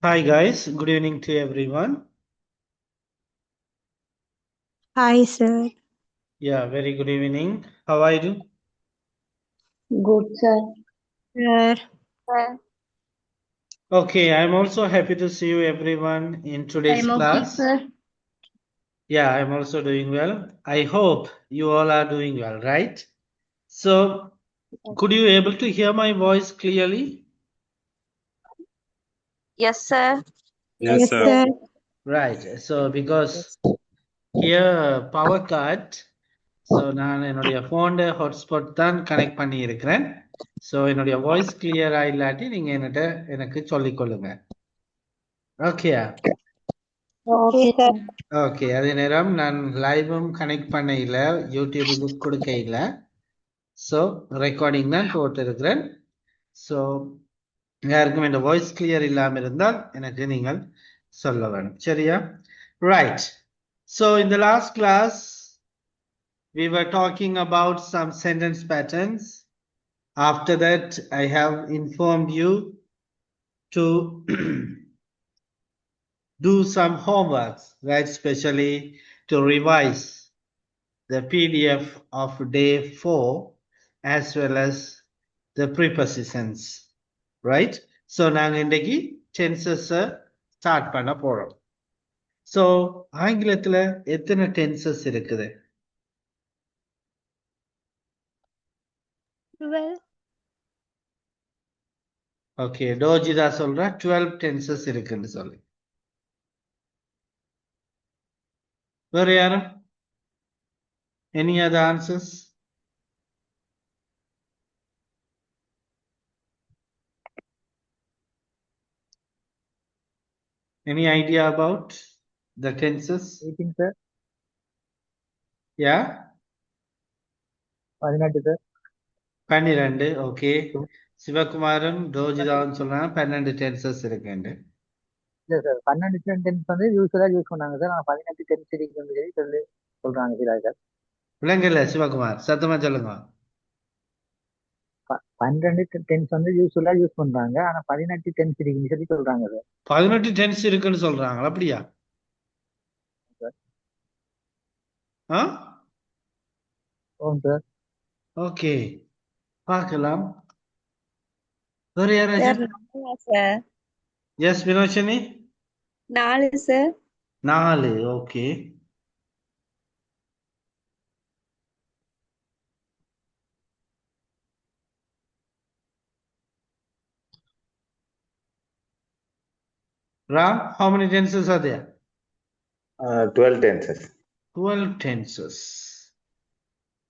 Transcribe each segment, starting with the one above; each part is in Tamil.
Hi guys, good evening to everyone. Hi, sir. Yeah, very good evening. How are you? Good, sir. Sir, Okay, I'm also happy to see you everyone in today's I'm okay, class. sir. Yeah, I'm also doing well. I hope you all are doing well, right? So, could you able to hear my voice clearly? Yes, sir. yes, Yes, sir. sir. Right. So, because here power cut, so நான் என்னுடைய ஃபோன்ல ஹாட்ஸ்பாட் தான் கனெக்ட் பண்ணி இருக்கிறேன். ஸோ என்னுடைய வாய்ஸ் கிளியரா இல்லாட்டி நீங்க எனக்கு சொல்லிக் கொள்ளுங்க. ஓகேயா? Okay, Okay, sir. ஓகே அதே நேரம் நான் லைவும் கனெக்ட் பண்ண இல்லை யூடியூபுக்கு கொடுக்க இல்லை ஸோ ரெக்கார்டிங் தான் போட்டிருக்கிறேன் ஸோ யாருக்கும் இந்த வாய்ஸ் கிளியர் இல்லாமல் இருந்தால் எனக்கு நீங்கள் சொல்ல வேணும் சரியா right so in the last class we were talking about some sentence patterns. After that I have informed you to do some homeworks, right, especially to revise the PDF of day 4 as well as the prepositions, right? So நாங்க இன்றைக்கு tenses start பண்ண போறோம். So ஆங்கிலத்துல எத்தனை tenses இருக்குது? 12. Okay, டோஜிதா சொல்றா 12 tenses இருக்குன்னு சொல்லு. வேற யாரும்? Any other answers? Any idea about the tenses? 18 sir. Yeah? 18 sir. 12 okay சிவகுமாரும் ரோஜிதாவும் சொல்றாங்க 12 டென்சஸ் இருக்குண்டு இல்ல சார் 12 டென்ஸ் வந்து யூஸ்வலா யூஸ் பண்ணாங்க சார். நான் 18 டென்ஸ் இருக்கு சொல்லி சொல்றாங்க சிலாக்கள். விலங்கல்ல சிவகுமார் சத்தமா சொல்லுங்க 12 டென்ஸ் வந்து யூஸ்வலா யூஸ் பண்றாங்க. ஆனா 18 டென்ஸ் இருக்குன்னு சொல்லி சொல்றாங்க சார். 18 டென்ஸ் இருக்குன்னு சொல்றாங்க அப்படியா ஆ ஓம் சார். ஓகே பார்க்கலாம் வேற Sir, யாராச்சும் 4 sir. Yes Vinoshini 4 sir. 4 okay Ram, how many tenses are there? 12 tenses. 12 tenses.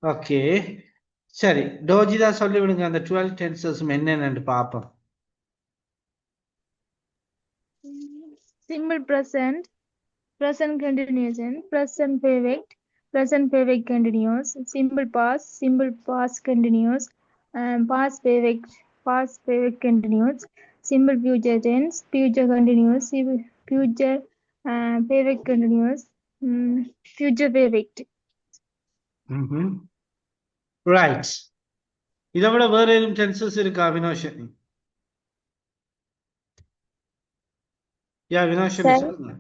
Okay. சரி டோஜிதா சொல்லி விடுங்க அந்த 12 tenses என்னன்னு பாப்போம் Simple present, present continuation, present perfect continuous, simple past continuous, past perfect continuous, simple future tense, future continuous, future perfect continuous, future perfect. Right இதை விட வேற ஏதும் டென்சஸ் இருக்கா வினோஷினி யா வினோஷினி Sir. சொல்லுங்க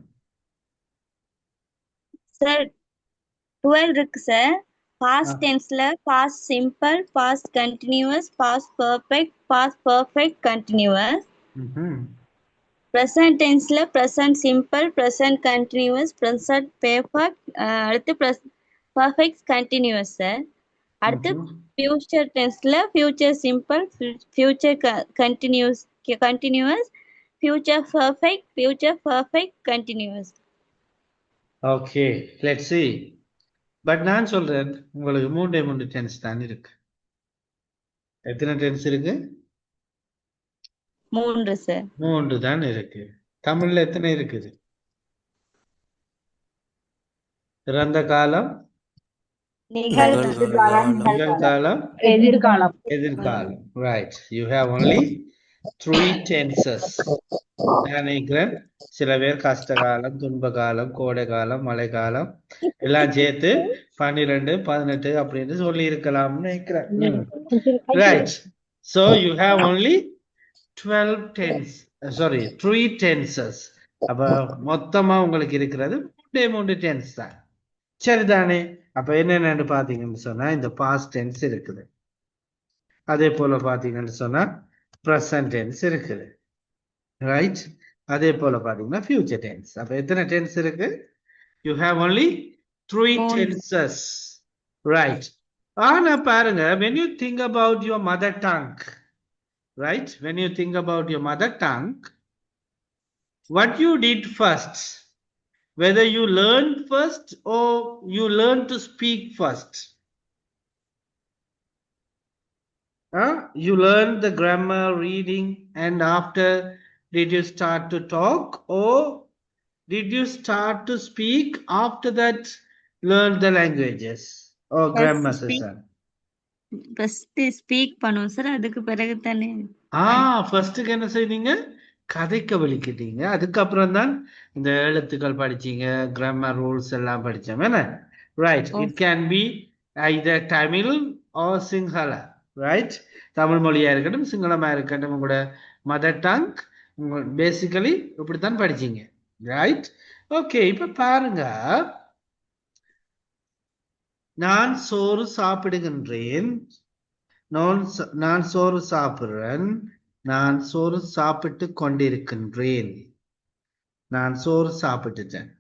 Sir, 12 இருக்கு sir. Past tenseல past simple, past continuous, past perfect continuous. Present tenseல present simple, present continuous, present perfect, அடுத்து perfect continuous sir. அடுத்து future tenseல future simple, future continuous, future perfect continuous. Okay let's see but நான் சொல்றேன் உங்களுக்கு 3 டென்ஸ் தான் இருக்கு எத்தனை டென்ஸ் இருக்கு 3 சார் 3 தான் இருக்கு தமிழ்ல எத்தனை இருக்குது இறந்த காலம் நிகழ்காலம் எதிர்காலம் right you have only 3 tenses நினைக்கிறேன் சில பேர் கஷ்டகாலம் துன்பகாலம் கோடைகாலம் மழைக்காலம் எல்லாம் சேர்த்து 12 18 அப்படின்னு சொல்லி இருக்கலாம்னு நினைக்கிறேன் right so you have only 12 tense sorry 3 tenses. அப்ப மொத்தமா உங்களுக்கு இருக்கிறது மூணு டென்ஸ் தான். சரிதானே? அப்ப என்னென்னு பாத்தீங்கன்னு சொன்னா இந்த பாஸ்ட் டென்ஸ் இருக்குது, அதே போல பாத்தீங்கன்னு சொன்னா ப்ரெசன்ட் டென்ஸ் இருக்குது, ரைட்? அதே போல பாத்தீங்கன்னா ஃபியூச்சர் டென்ஸ். அப்ப எத்தனை டென்ஸ் இருக்கு? You have only 3 tenses, right? ஆனா பாருங்க, when you think about your mother tongue, right? When you think about your mother tongue, what you did first, whether you learned first or you learned to speak first. You learned the grammar, reading, and after did you start to talk, or did you start to speak after that learn the languages or grammar session? First speak பண்ணுவோம் சார், அதுக்கு பிறகு தானே. ஃபர்ஸ்ட்டுக்கு என்ன செய்தீங்க? கதைக்க வலிக்கிட்டீங்க. அதுக்கப்புறம் தான் இந்த எழுத்துக்கள் படிச்சீங்க, கிராமர் ரூல்ஸ் எல்லாம் படிச்சோம் என்ன? Right. It can be either Tamil or Sinhala, right? Tamil மொழியா இருக்கட்டும், சிங்களமா இருக்கட்டும், உங்களோட மதர் டங் பேசிக்கலி இப்படித்தான் படிச்சீங்க, ரைட்? ஓகே, இப்ப பாருங்க, நான் சோறு சாப்பிடுகின்றேன், நான் சோறு சாப்பிடுறேன், நான் சோறு சாப்பிட்டு கொண்டிருக்கின்றேன், நான் சோறு சாப்பிட்டுட்டேன்.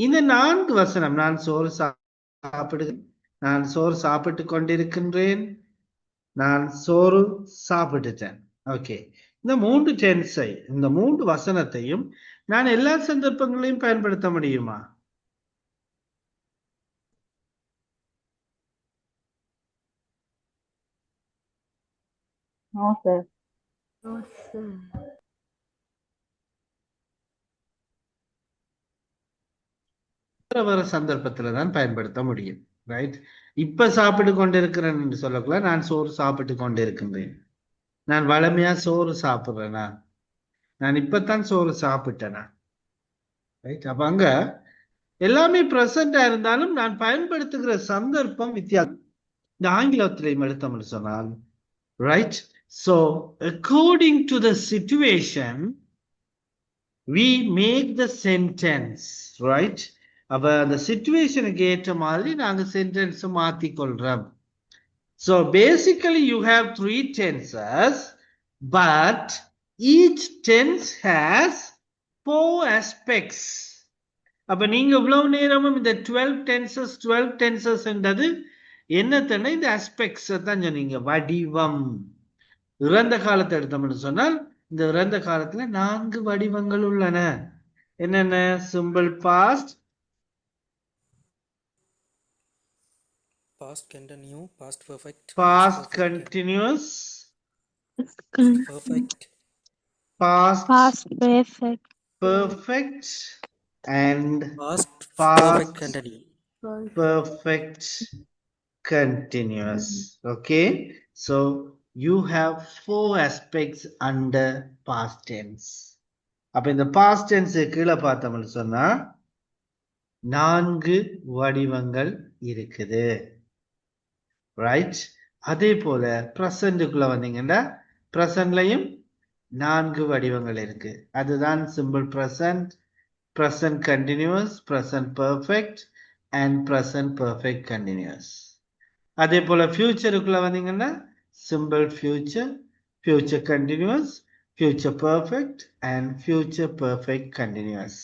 இந்த 4 வசனம், நான் சோறு சாப்பிடுகிறேன், நான் சோறு சாப்பிட்டு கொண்டிருக்கின்றேன், நான் சோறு சாப்பிட்டுட்டேன். ஓகே, இந்த 3 டென்ஸை, இந்த 3 வசனத்தையும் நான் எல்லா சந்தர்ப்பங்களையும் பயன்படுத்த முடியுமா? No, sir. வர சந்தர்ப்பத்துல தான் பயன்படுத்த முடியும், ரைட்? இப்ப சாப்பிட்டு கொண்டிருக்கிறேன் என்று சொல்லக்குள்ள நான் சோறு சாப்பிட்டு கொண்டிருக்கின்றேன், நான் வளமையா சோறு சாப்பிடுறேனா, நான் இப்பதான் சோறு சாப்பிட்டேனா, ரைட்? அப்ப அங்க எல்லாமே பிரசண்டா இருந்தாலும் நான் பயன்படுத்துகிற சந்தர்ப்பம் வித்தியாசம். இந்த ஆங்கிலத்திலையும் எடுத்தோம்னு சொன்னால், right? So according to the situation we make the sentence, right? அப்ப அந்த சிச்சுவேஷனுக்கு ஏற்ற மாதிரி நாங்க சென்டென்ஸ் மாத்தி கொள்றோம். So basically you have 3 tenses, but each tense has 4 aspects. அப்ப நீங்க இவ்வளவு நேரமும் இந்த 12 tenses என்றது என்னத்தன இந்த aspects தான் சொன்னீங்க. வடிவம், இறந்த காலத்தை எடுத்தோம்னு சொன்னால் இந்த இறந்த காலத்துல 4 வடிவங்கள் உள்ளன. என்னென்ன? Simple past, past continuous, past perfect, past continuous, perfect, past perfect, perfect, and past past perfect continuous. perfect continuous. Okay, so you have 4 aspects under past tense. அப்ப இந்த past tense கீழே பார்த்தோம்னு சொன்னா 4 வடிவங்கள் இருக்குது, ரைட்? அதே போல பிரசன்ட்குள்ள வந்தீங்கன்னா பிரசன்ட்லயும் 4 வடிவங்கள் இருக்கு. அதுதான் simple present, present continuous, present perfect and present perfect continuous. அதே போல ஃபியூச்சருக்குள்ள வந்தீங்கன்னா simple future, future continuous, future perfect and future perfect continuous.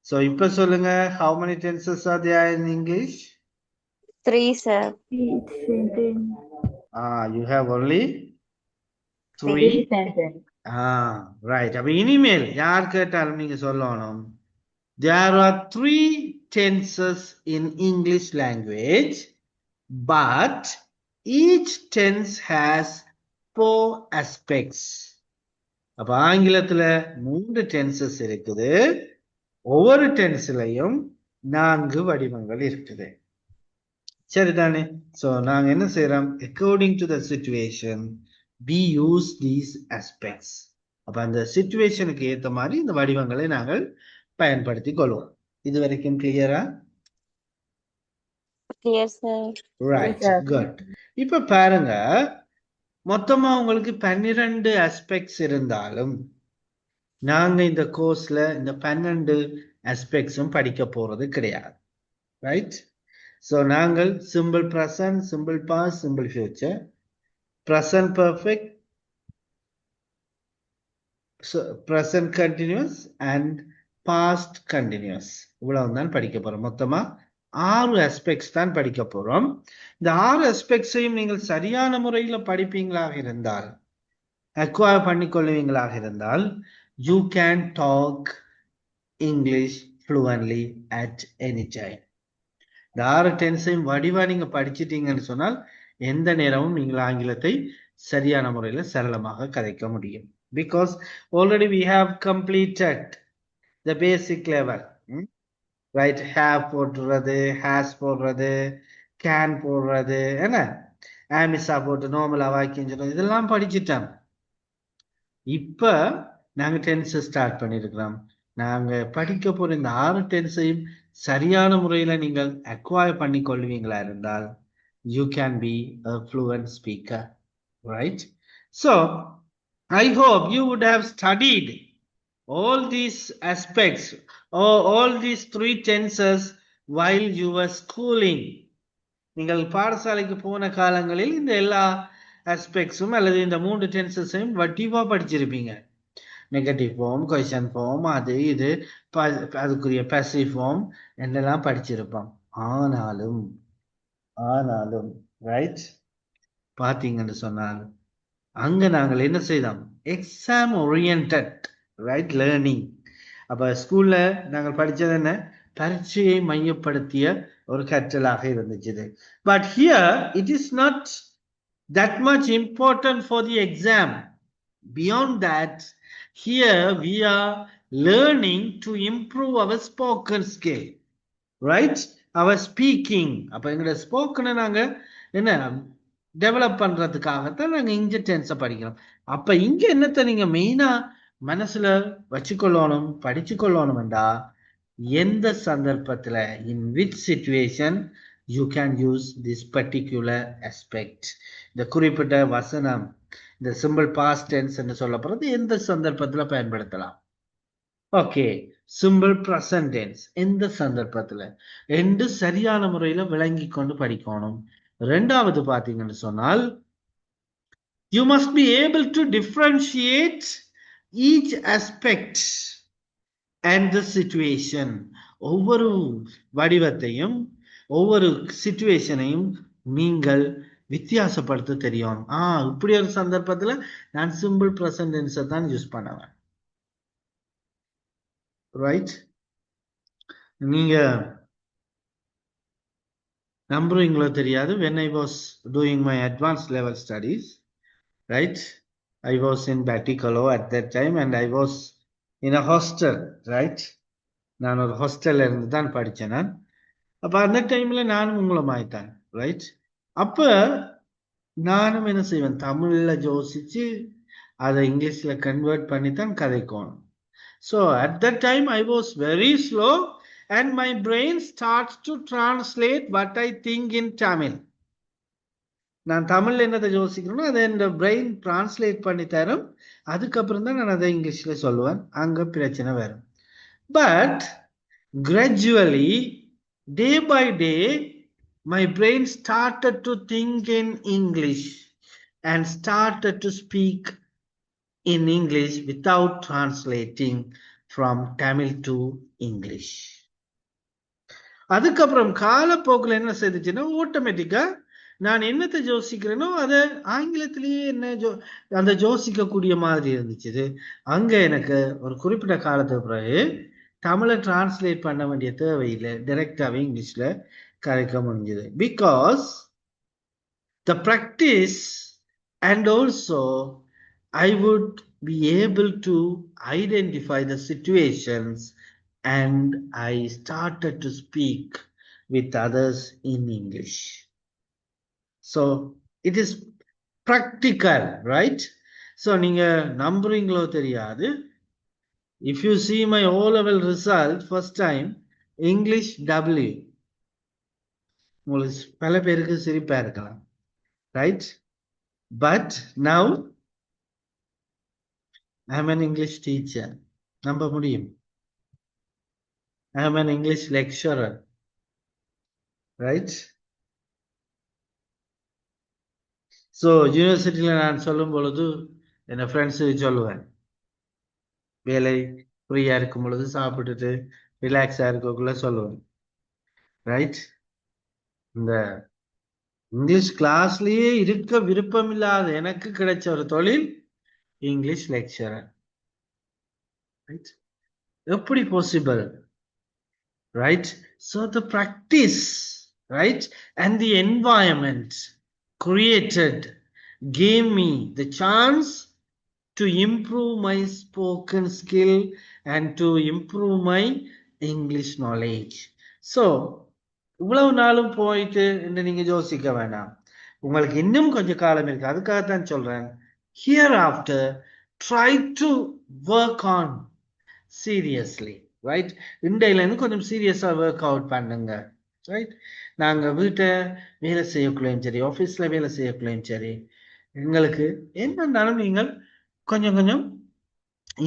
So இப்ப சொல்லுங்க, how many tenses are there in English? 3 sir. You have only 3 sentence. right. அப்ப இனிமேல் யார் கேட்டாலும் நீங்க சொல்லணும், there are 3 tenses in English language, but each tense has 4 aspects. அப்ப ஆங்கிலத்துல 3 tenses இருக்குது, ஒவ்வொரு டென்ஸ்லயும் 4 வடிவங்கள் இருக்குது, சரிதானே? சோ நாங்க என்ன செய்யறோம், according to the situation we use these aspects. அப்ப அந்த சிச்சுவேஷனுக்கு ஏத்த மாதிரி இந்த வடிவங்களை நாங்கள் பயன்படுத்தி கொள்வோம். இது வரைக்கும் கிளியரா? Clear sir. Right, good. இப்ப பாருங்க, மொத்தமா உங்களுக்கு 12 aspects இருந்தாலும் நாங்க இந்த கோர்ஸ்ல இந்த 12 aspectsம் படிக்க போறது கிடையாது. ரைட்? சோ நாங்கள் simple present, simple past, simple future, present perfect, present continuous and past continuous இவ்வளவுதான் படிக்க போறோம். மொத்தமா 6 aspects தான் படிக்க போறோம். இந்த 6 aspectsையும் நீங்கள் சரியான முறையில் படிப்பீங்களாக இருந்தால், acquire பண்ணிக்கொள்வீங்களாக இருந்தால், you can talk English fluently at any time. இந்த 6 டென்ஸையும் வடிவா நீங்க படிச்சிட்டீங்கன்னு சொன்னால் எந்த நேரமும் நீங்கள் ஆங்கிலத்தை சரியான முறையில் சரளமாக கதைக்க முடியும். Because already we have completed the basic level. Right? Have போடுறது, has போடுறது, can போடுறது, என்ன ஆமிசா போட்டு நார்மலா வாக்கியம் சொல்றது, இதெல்லாம் படிச்சுட்டோம். இப்ப நாங்க டென்ஸ் ஸ்டார்ட் பண்ணிருக்கிறோம். நாங்க படிக்க போற இந்த 6 டென்ஸையும் சரியான முறையில நீங்கள் அக்வயர் பண்ணி கொள்வீங்களா இருந்தால் you can be a fluent speaker. Right? So I hope you would have studied all these aspects or all these 3 tenses while you were schooling. நீங்கள் பாடசாலைக்கு போன காலங்களில் இந்த எல்லா aspectsம் அல்லது இந்த 3 tenses-ஐயும் வடிவா படிச்சிருப்பீங்க. நெகட்டிவ் ஃபார்ம், கொஸ்டின் ஃபார்ம், அது இது அதுக்குரிய பாசிவ் ஃபார்ம் என்னெல்லாம் படிச்சிருப்போம். ஆனாலும் ரைட் பாத்தீங்கன்னு சொன்னால் அங்க நாங்கள் என்ன செய்தோம், எக்ஸாம் ஓரியன்டட் ரைட் லேர்னிங். அப்ப ஸ்கூல்ல நாங்கள் படிச்சது என்ன, பரீட்சையை மையப்படுத்திய ஒரு கற்றலாக இருந்துச்சு. But here it is not that much important for the exam. Beyond that, here we are learning to improve our spoken skill, right? Our speaking. அப்ப எங்க ஸ்போக்கனை நாங்க என்ன டெவலப் பண்றதுக்காகத்தான் நாங்க இங்க டென்ஸை படிக்கிறோம். அப்ப இங்க என்னத்தை நீங்க மெயினா மனசுல வச்சுக்கொள்ளணும், படிச்சு கொள்ளணும்டா, எந்த சந்தர்ப்பத்துல, in which situation you can use this particular aspect. இந்த குறிப்பிட்ட வசனம், இந்த சிம்பிள் பாஸ்ட் டென்ஸ் என்று சொல்லப்படுறது எந்த சந்தர்ப்பத்துல பயன்படுத்தலாம். ஓகே, சிம்பிள் பிரசன்ட் டென்ஸ் எந்த சந்தர்ப்பத்துல என்று சரியான முறையில விளங்கி கொண்டு படிக்கணும். ரெண்டாவது பாத்தீங்கன்னு சொன்னால், you must be able to differentiate each aspect and the situation. ஒவ்வொரு வடிவத்தையும் ஒவ்வொரு சிச்சுவேஷனையும் நீங்கள் வித்தியாசப்படுத்த தெரியும். இப்படி ஒரு சந்தர்ப்பத்துல நான் சிம்பிள் பிரசன்ட் டென்ஸை தான் யூஸ் பண்ணுவேன். ரைட்? நீங்க நம்புறீங்களோ தெரியாது, when I was doing my advanced level studies, right, I was in Batticaloa at that time and I was in a hostel, right? நான் ஒரு ஹாஸ்டல்ல இருந்து தான் படிச்சேன் நான். அப்ப அந்த டைம்ல நானும் உங்களும் ஆயிட்டேன், ரைட்? அப்ப நானும் என்ன செய்வேன், தமிழ்ல யோசிச்சு அதை இங்கிலீஷ்ல கன்வெர்ட் பண்ணி தான் கதைக்கணும். So at that time I was very slow and my brain starts to translate what I think in Tamil. நான் தமிழ்ல என்னதை யோசிக்கிறேனோ அதை இந்த பிரெயின் டிரான்ஸ்லேட் பண்ணி தரும். அதுக்கப்புறம் தான் நான் அதை இங்கிலீஷ்ல சொல்லுவேன். அங்க பிரச்சனை வரும். But gradually, day by day, my brain started to think in English and started to speak in English without translating from Tamil to English. அதுக்கப்புறம் காலப்போக்கில் என்ன செய்துச்சுன்னா, ஆட்டோமேட்டிக்கா நான் என்னத்தை யோசிக்கிறேனோ அதை ஆங்கிலத்திலேயே என்ன அந்த யோசிக்கக்கூடிய மாதிரி இருந்துச்சு. அங்க எனக்கு ஒரு குறிப்பிட்ட காலத்துக்கு பிறகு தமிழை டிரான்ஸ்லேட் பண்ண வேண்டிய தேவையில்லை, டைரக்டாவே இங்கிலீஷ்ல கரைக்க முடிஞ்சது. Because the practice and also I would be able to identify the situations and I started to speak with others in English. So it is practical, right? So நீங்க நம்புறீங்களோ தெரியாது, if you see my O-level result first time, English W, உங்களுக்கு பல பேருக்கு சிரிப்பா இருக்கலாம், right? But now I am an English teacher. நம்ப முடியும். I am an English lecturer. Right? So, யூனிவர்சிட்டியில நான் சொல்லும் பொழுது என் ஃப்ரெண்ட்ஸுக்கு சொல்லுவேன், வேலை ஃப்ரீயா இருக்கும் பொழுது சாப்பிட்டுட்டு ரிலாக்ஸா இருக்கக்குள்ள சொல்லுவேன். ரைட்? இந்த இங்கிலீஷ் கிளாஸ்லயே இருக்க விருப்பம் இல்லாத எனக்கு கிடைச்ச ஒரு தொழில் இங்கிலீஷ் லெக்சரர். ரைட்? எப்படி possible? Right? So the practice, right, and the environment created gave me the chance to improve my spoken skill and to improve my English knowledge. So, இவ்வளவு நாளும் போயிட்டு என்று நீங்க யோசிக்க வேண்டாம். உங்களுக்கு இன்னும் கொஞ்சம் காலம் இருக்கு. அதுக்காகத்தான் சொல்றேன். Hereafter, try to work on seriously. Right? இண்டையில இருந்து கொஞ்சம் சீரியஸா ஒர்க் அவுட் பண்ணுங்க. ரைட்? நாங்க வீட்டை வேலை செய்யக்குள்ளையும் சரி, ஆஃபீஸ்ல வேலை செய்யக்குள்ளையும் சரி, எங்களுக்கு என்னன்னாலும் நீங்கள் கொஞ்சம் கொஞ்சம்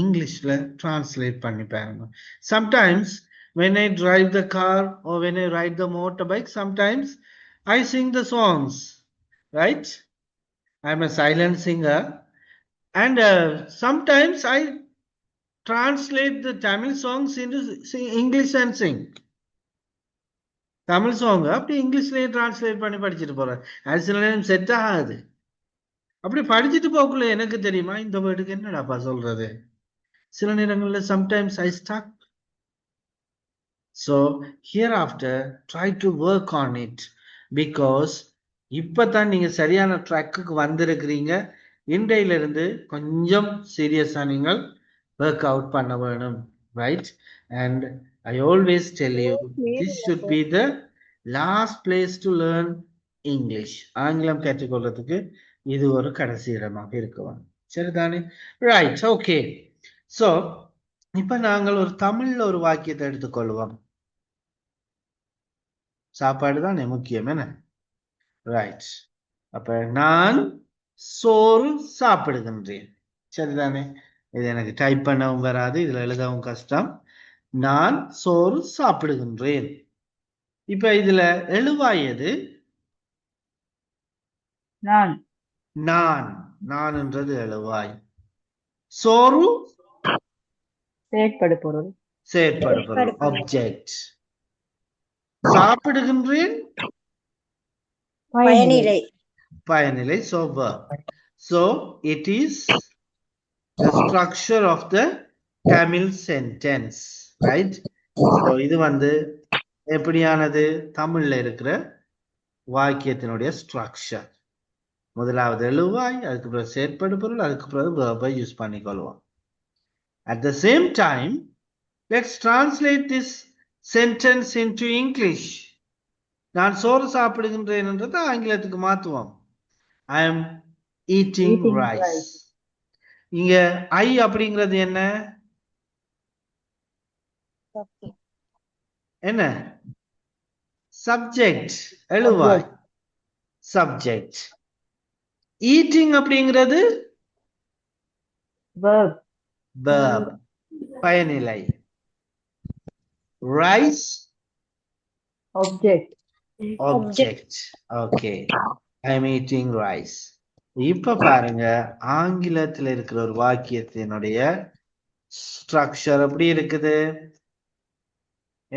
இங்கிலீஷ்ல டிரான்ஸ்லேட் பண்ணி பாருங்க. Sometimes when I drive the car or when I ride the motorbike, sometimes I sing the songs. Right? I'm a silent singer, and sometimes I translate the Tamil songs into English and sing. Tamil song அப்படி இங்கிலீஷ்லயே டிரான்ஸ்லேட் பண்ணி படிச்சுட்டு போறேன். அது சில நேரம் செட் ஆகாது. அப்படி படிச்சுட்டு போக்குள்ள எனக்கு தெரியுமா இந்த வேர்டுக்கு என்னடாப்பா சொல்றது. சில நேரங்கள்ல sometimes I stuck. So hereafter try to work on it, because இப்பதான் நீங்க சரியான ட்ராக்குக்கு வந்திருக்கிறீங்க. இன்றையில இருந்து கொஞ்சம் சீரியஸா நீங்கள் work out பண்ண வேணும். Right? And I always tell you, this should be the last place to learn English. ஆங்கிலம் கற்றுக்கொள்றதுக்கு இது ஒரு கடைசி இடமாக இருக்கும். சரிதானே? Right, okay. சோ இப்ப நாங்கள் ஒரு தமிழ்ல ஒரு வாக்கியத்தை எடுத்துக்கொள்வோம். சாப்பாடு தானே முக்கியம், என்ன? ரைட். அப்ப நான் சோறு சாப்பிடுகின்றேன். சரிதானே? இது எனக்கு டைப் பண்ணவும் வராது, இதுல எழுதவும் கஷ்டம். நான் சோறு சாப்பிடுகின்றேன். இப்ப இதுல எழுவாய் எது? நான். நான்ன்றது எழுவாய். சோறு செயற்படு பொருள். Object. சாப்பிடுகின்றேன் பயனிலை. So verb. So it is the structure of the Tamil sentence. Right? So இது எப்படியானது? தமிழ்ல இருக்கிற வாக்கியத்தினுடைய ஸ்ட்ரக்சர். முதலாவது எழுவாய், அதுக்கு பிறகு செயற்படு பொருள், அதுக்கு பிறகு verb யூஸ் பண்ணிக்கொள்வோம். At the same time, let's translate this sentence into English. நான் சோறு சாப்பிடுகின்றேன்ன்றதை ஆங்கிலத்துக்கு மாத்துவோம். I am eating rice. இங்க I அப்படிங்கிறது என்ன? என்ன? சப்ஜெக்ட். எழுவாய் சப்ஜெக்ட். ஈட்டிங் அப்படிங்கிறது verb. பயனிலை. Rice object. Okay. I am eating rice. இப்ப பாருங்க, ஆங்கிலத்தில் இருக்கிற ஒரு வாக்கியத்தினுடைய ஸ்ட்ரக்சர் எப்படி இருக்குது?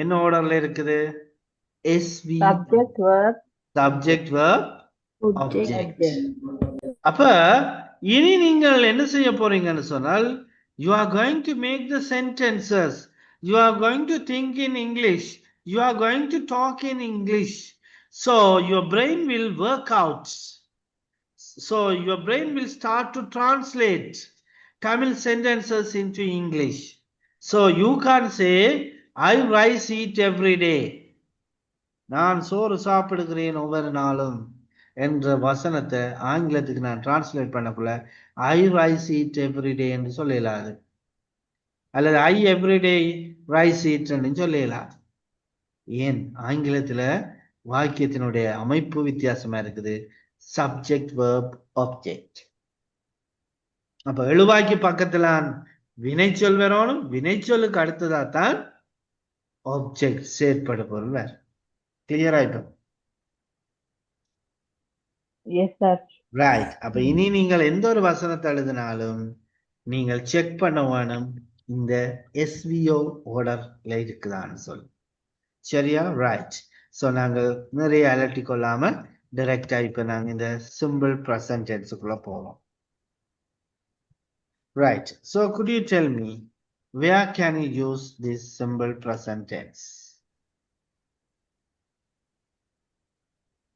என்ன ஆர்டர்ல இருக்குது? SV, subject verb object. அப்ப இனி நீங்கள் என்ன செய்ய போறீங்கன்னு சொன்னால், you are going to make the sentences, you are going to think in English, you are going to talk in English. So your brain will work out. So your brain will start to translate Tamil sentences into English. So you can say, I rice eat every day. நான் சோறு சாப்பிடுகிறேன் ஒவ்வொரு நாளும் என்ற வசனத்தை ஆங்கிலத்துக்கு நான் translate பண்ணக்குள்ள I rice eat every day என்று சொல்லலாது, அல்லது I everyday rice eat என்று சொல்லலாது. ஏன்? ஆங்கிலத்துல வாக்கியத்தினுடைய அமைப்பு வித்தியாசமா இருக்குது, subject verb object. அப்ப எழுவாய்க்கு பக்கத்துல வினைச்சொல் வரணும், வினைச்சொல்லுக்கு அடுத்ததா தான் ஆப்ஜெக்ட் செயற்படு பொருள் வேற. கிளியர் ஆயிட்டோம்? Yes sir. ரைட். அப்ப இனி நீங்கள் எந்த ஒரு வசனத்தை எழுதினாலும் நீங்கள் செக் பண்ண வேணும் இந்த SVO ஆர்டர்ல இருக்குதான்னு சொல்லி. சரியா? ரைட். சோ நாங்க நிறைய அலட்டி கொள்ளாம டைரக்டா இப்ப நாங்க இந்த சிம்பிள் பிரசன்ட் டென்ஸுக்குள்ள போவோம். Right. So could you tell me where can you use this simple present tense?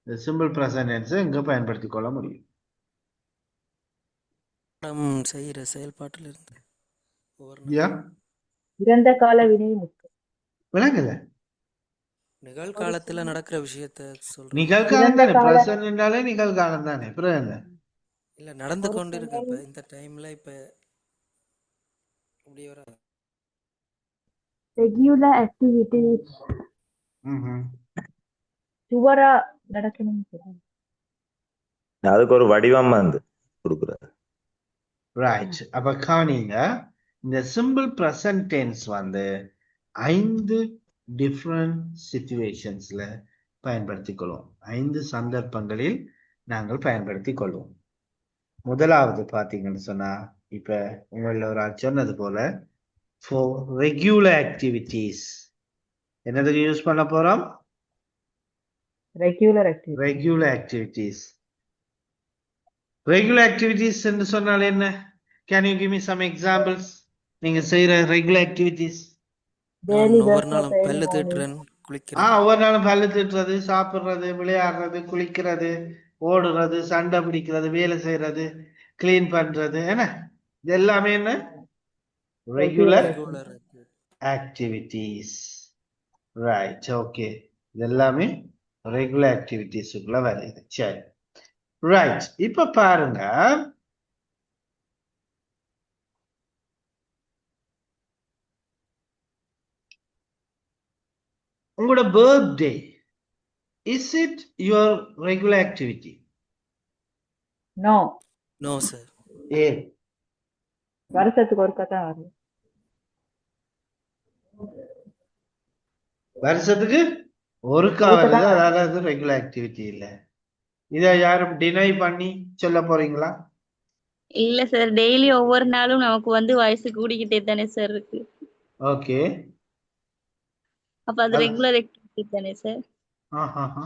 The simple present tense எங்க பயன்படுத்திக் கொள்ள முடியும்? நம் செய்கிற செயல்பாட்டில் இருந்து ஒவ்வொரு நாளும் Yeah. இறந்த கால வினை முற்று. விளங்குது? நிகழ்காலத்துல நடக்கிற விஷயத்த சொல்றேன். நிகழ்காலம் தானே, present என்றாலே நிகழ்காலம் தானே. அப்புறம் என்ன? இல்ல நடந்து கொண்டு இருக்கு. இப்ப இந்த டைம்ல இப்ப அப்படியே வர ரெகுலர் ஆக்டிவிட்டிஸ் ம்ஹும். சுவரா நடக்கணும்னு சொல்றாங்க. அதுக்கு ஒரு வடிவம் வந்து கொடுக்குறாரு. ரைட். அப்ப கவனிங்க, இந்த சிம்பிள் பிரசன்ட் டென்ஸ் வந்து 5 டிஃப்ரெண்ட் சிச்சுவேஷன்ஸ்ல பயன்படுத்திக் கொள்வோம். 5 சந்தர்ப்பங்களில் நாங்கள் பயன்படுத்திக் கொள்வோம். முதலாவது பாத்தீங்கன்னு சொன்னா, இப்ப உங்கள ஒரு ஆள் சொன்னது போல for regular activities என்னதுக்கு யூஸ் பண்ண போறோம்? Regular activity. Regular activities. Regular activities என்று சொன்னால் என்ன? Can you give me some examples? நீங்க செய்யற ரெகுலர் ஆக்டிவிட்டிஸ். நான் ஒவ்வொரு நாளும் பல்லு தேய்க்கிறேன், குளிக்கிறேன். ஒவ்வொரு நாளும் பல்லு திட்டுறது, சாப்பிடுறது, விளையாடுறது, குளிக்கிறது, ஓடுறது, சண்டை பிடிக்கிறது, வேலை செய்யறது, கிளீன் பண்றது, என்ன இது எல்லாமே என்ன? Regular regular activities. Right. Okay, இது எல்லாமே ரெகுலர் ஆக்டிவிட்டிஸ்க்குள்ள வருது. சரி, ரைட். இப்ப பாருங்க, உங்களோட birthday is it your regular activity? No. No sir. ஏ வருஷத்துக்கு ஒருக்கா தான் வரும். வருஷத்துக்கு ஒருக்கா வருது, அதாவது அது ரெகுலர் ஆக்டிவிட்டி இல்ல. இத யாரும் டினை பண்ணி சொல்ல போறீங்களா? இல்ல சார், டெய்லி ஒவ்வொரு நாளும் நமக்கு வந்து வயசு கூடிக்கிட்டே தானே சார் இருக்கு. ஓகே. அப்ப அது ரெகுலர் ஆக்டிவிட்டி தானே சார்? ஆஹா,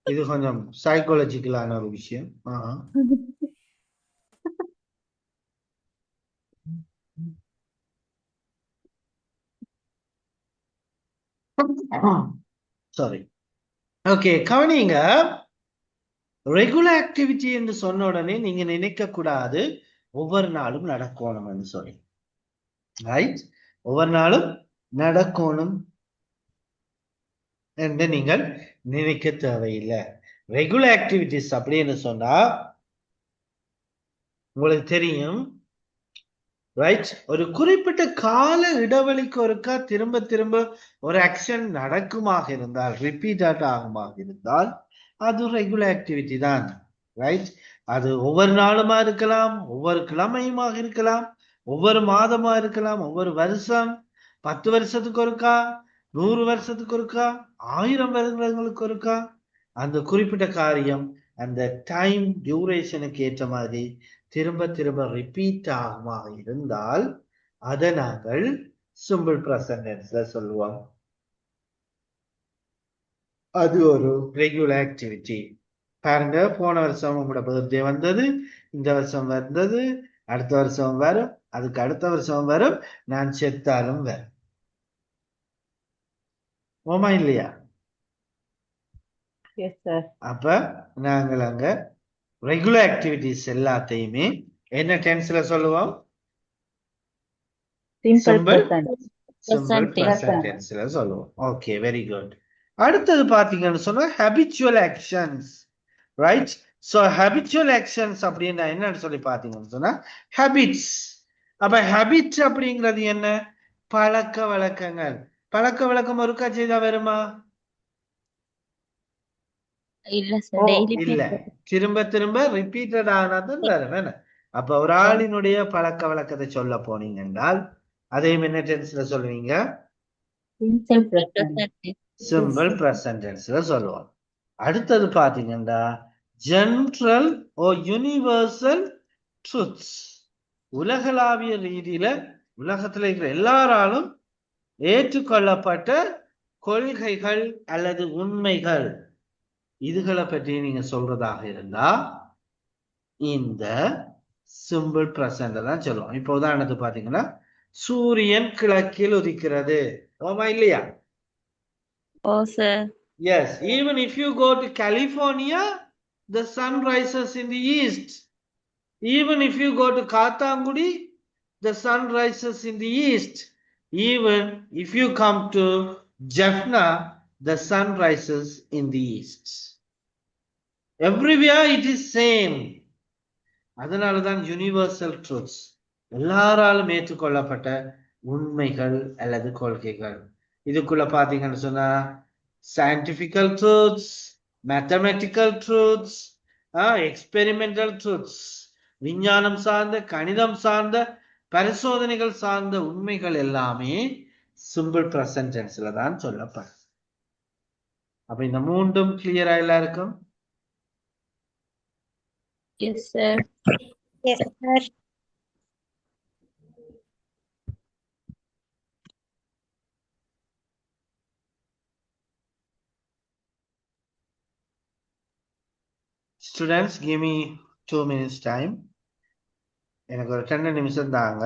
இது கொஞ்சம் சைக்காலஜிக்கலான ஒரு விஷயம். ஆஹா. சாரி. ஓகே, கவனிங்க. ரெகுலர் ஆக்டிவிட்டி என்று சொன்ன உடனே நீங்க நினைக்க கூடாது ஒவ்வொரு நாளும் நடக்கணும்னு சொல்லி. ரைட்? ஒவ்வொரு நாளும் நடக்கணும் என்று நீங்கள் நினைக்க தேவையில்லை. ரெகுலர் ஆக்டிவிட்டிஸ் அப்படின்னு சொன்னா உங்களுக்கு தெரியும், ரைட்? ஒரு குறிப்பிட்ட கால இடைவெளிக்கு ஒருக்கா திரும்ப திரும்ப ஒரு ஆக்ஷன் நடக்குமாக இருந்தால், ரிப்பீட்டட் ஆகுமாக இருந்தால் அது ரெகுலர் ஆக்டிவிட்டி தான். ரைட்? அது ஒவ்வொரு நாளுமா இருக்கலாம், ஒவ்வொரு கிழமையுமாக இருக்கலாம், ஒவ்வொரு மாதமா இருக்கலாம், ஒவ்வொரு வருஷம், 10 வருஷத்துக்கு ஒருக்கா, 100 வருஷத்துக்கு ஒருக்கா, 1000 வருடங்களுக்கு ஒருக்கா, அந்த குறிப்பிட்ட காரியம் அந்த டைம் டியூரேஷனுக்கு ஏற்ற மாதிரி திரும்ப திரும்ப ரிப்பீட் ஆகுமாக இருந்தால் அதை நாங்கள் சிம்பிள் பிரசன்ட் டென்ஸ்ல சொல்லுவோம். அது ஒரு ரெகுலர் ஆக்டிவிட்டி. பாருங்க, போன வருஷம் உங்களோட பர்த்டே வந்தது, இந்த வருஷம் வந்தது, அடுத்த வருஷம் வரும், அதுக்கு அடுத்த வருஷம் வரும், நான் செத்தாலும் வரும். ஓமா இல்லையா? Yes sir. அப்ப நாங்கள் அங்க ரெகுலர் ஆக்டிவிட்டிஸ் எல்லாத்தையுமே என்ன டென்ஸ்ல சொல்லுவோம்? Simple present. சிம்பிள் பிரசன்ட் டென்ஸ்ல சொல்லுவோம். Okay, very good. அடுத்தது பாத்தீங்கன்னு சொன்னா habitual actions. Right? So habitual actions அப்படின்னா என்னன்னு சொல்லி பாத்தீங்கன்னு சொன்னா ஹேபிட்ஸ். அப்ப ஹேபிட் அப்படிங்கிறது என்ன? பழக்க வழக்கங்கள். பழக்க வழக்கம் ஒருக்கா செய்தா வருமா? இல்ல சார் ஓ டெய்லி இல்ல திரும்ப திரும்ப ரிப்பீட்டட் ஆனாதான் வரும் என்ன அப்ப ஒரு ஓ ஆளினுடைய பழக்க வழக்கத்தை சொல்ல போனீங்க என்றால் அதையும் என்ன டென்ஸ்ல சொல்லுவீங்க simple simple present simple present டென்ஸ்ல சொல்லுவோம் அடுத்தது பாத்தீங்கன்னா ஜென்ரல் ஓ யூனிவர்சல் ட்ரூத்ஸ் உலகளாவிய ரீதியில உலகத்துல இருக்கிற எல்லாராலும் ஏற்றுக்கொள்ளப்பட்ட கொள்கைகள் அல்லது உண்மைகள் இதுகளை பற்றி நீங்க சொல்றதாக இருந்தா இந்த சிம்பிள் பிரசன்ட் தான் சொல்லுவோம் இப்போ உதாரணத்துக்கு பாத்தீங்கன்னா சூரியன் கிழக்கில் உதிக்கிறது ஆமா இல்லையா ஓ sir yes even if you go to California the sun rises in the east even if you go to Kathangudi the sun rises in the east even if you come to Jaffna the sun rises in the east everywhere it is same அதனாலதான் யூனிவர்சல் ட்ரூத்ஸ் எல்லாராலும் ஏற்றுக்கொள்ளப்பட்ட உண்மைகள் அல்லது கொள்கைகள் இதுக்குள்ள பாத்தீங்கன்னு சொன்னா சயின்டிபிக்கல் truths mathematical truths experimental truths விஞ்ஞானம் சார்ந்த கணிதம் சார்ந்த பரிசோதனைகள் சார்ந்த உண்மைகள் எல்லாமே சிம்பிள் பிரசன்ட் டென்ஸ்ல தான் சொல்லப்படும் அப்ப இந்த மூன்றும் கிளியரா எல்லாருக்கும் yes sir Yes, sir. Students, give me 2 minutes time. எனக்கு ஒரு 10 நிமிஷம் தாங்க